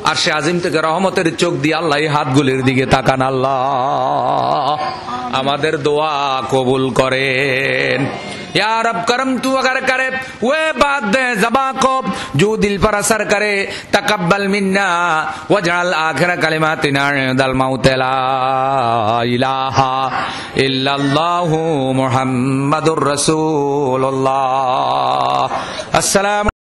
আর সে আজিম থেকে রহমতের চোখ দিয়ে আল্লাহ এই হাতগুলির দিকে তাকান। আল্লাহ আমাদের দোয়া কবুল করেন। या रब करम तू अगर करे वे बात दे ज़बां को जो दिल पर असर करे, तकब्बल मिन्ना वजअल आखिर कलिमातिना इंदल मौत ला इलाहा इल्लल्लाहु मुहम्मदुर रसूलुल्लाह। अस्सलाम।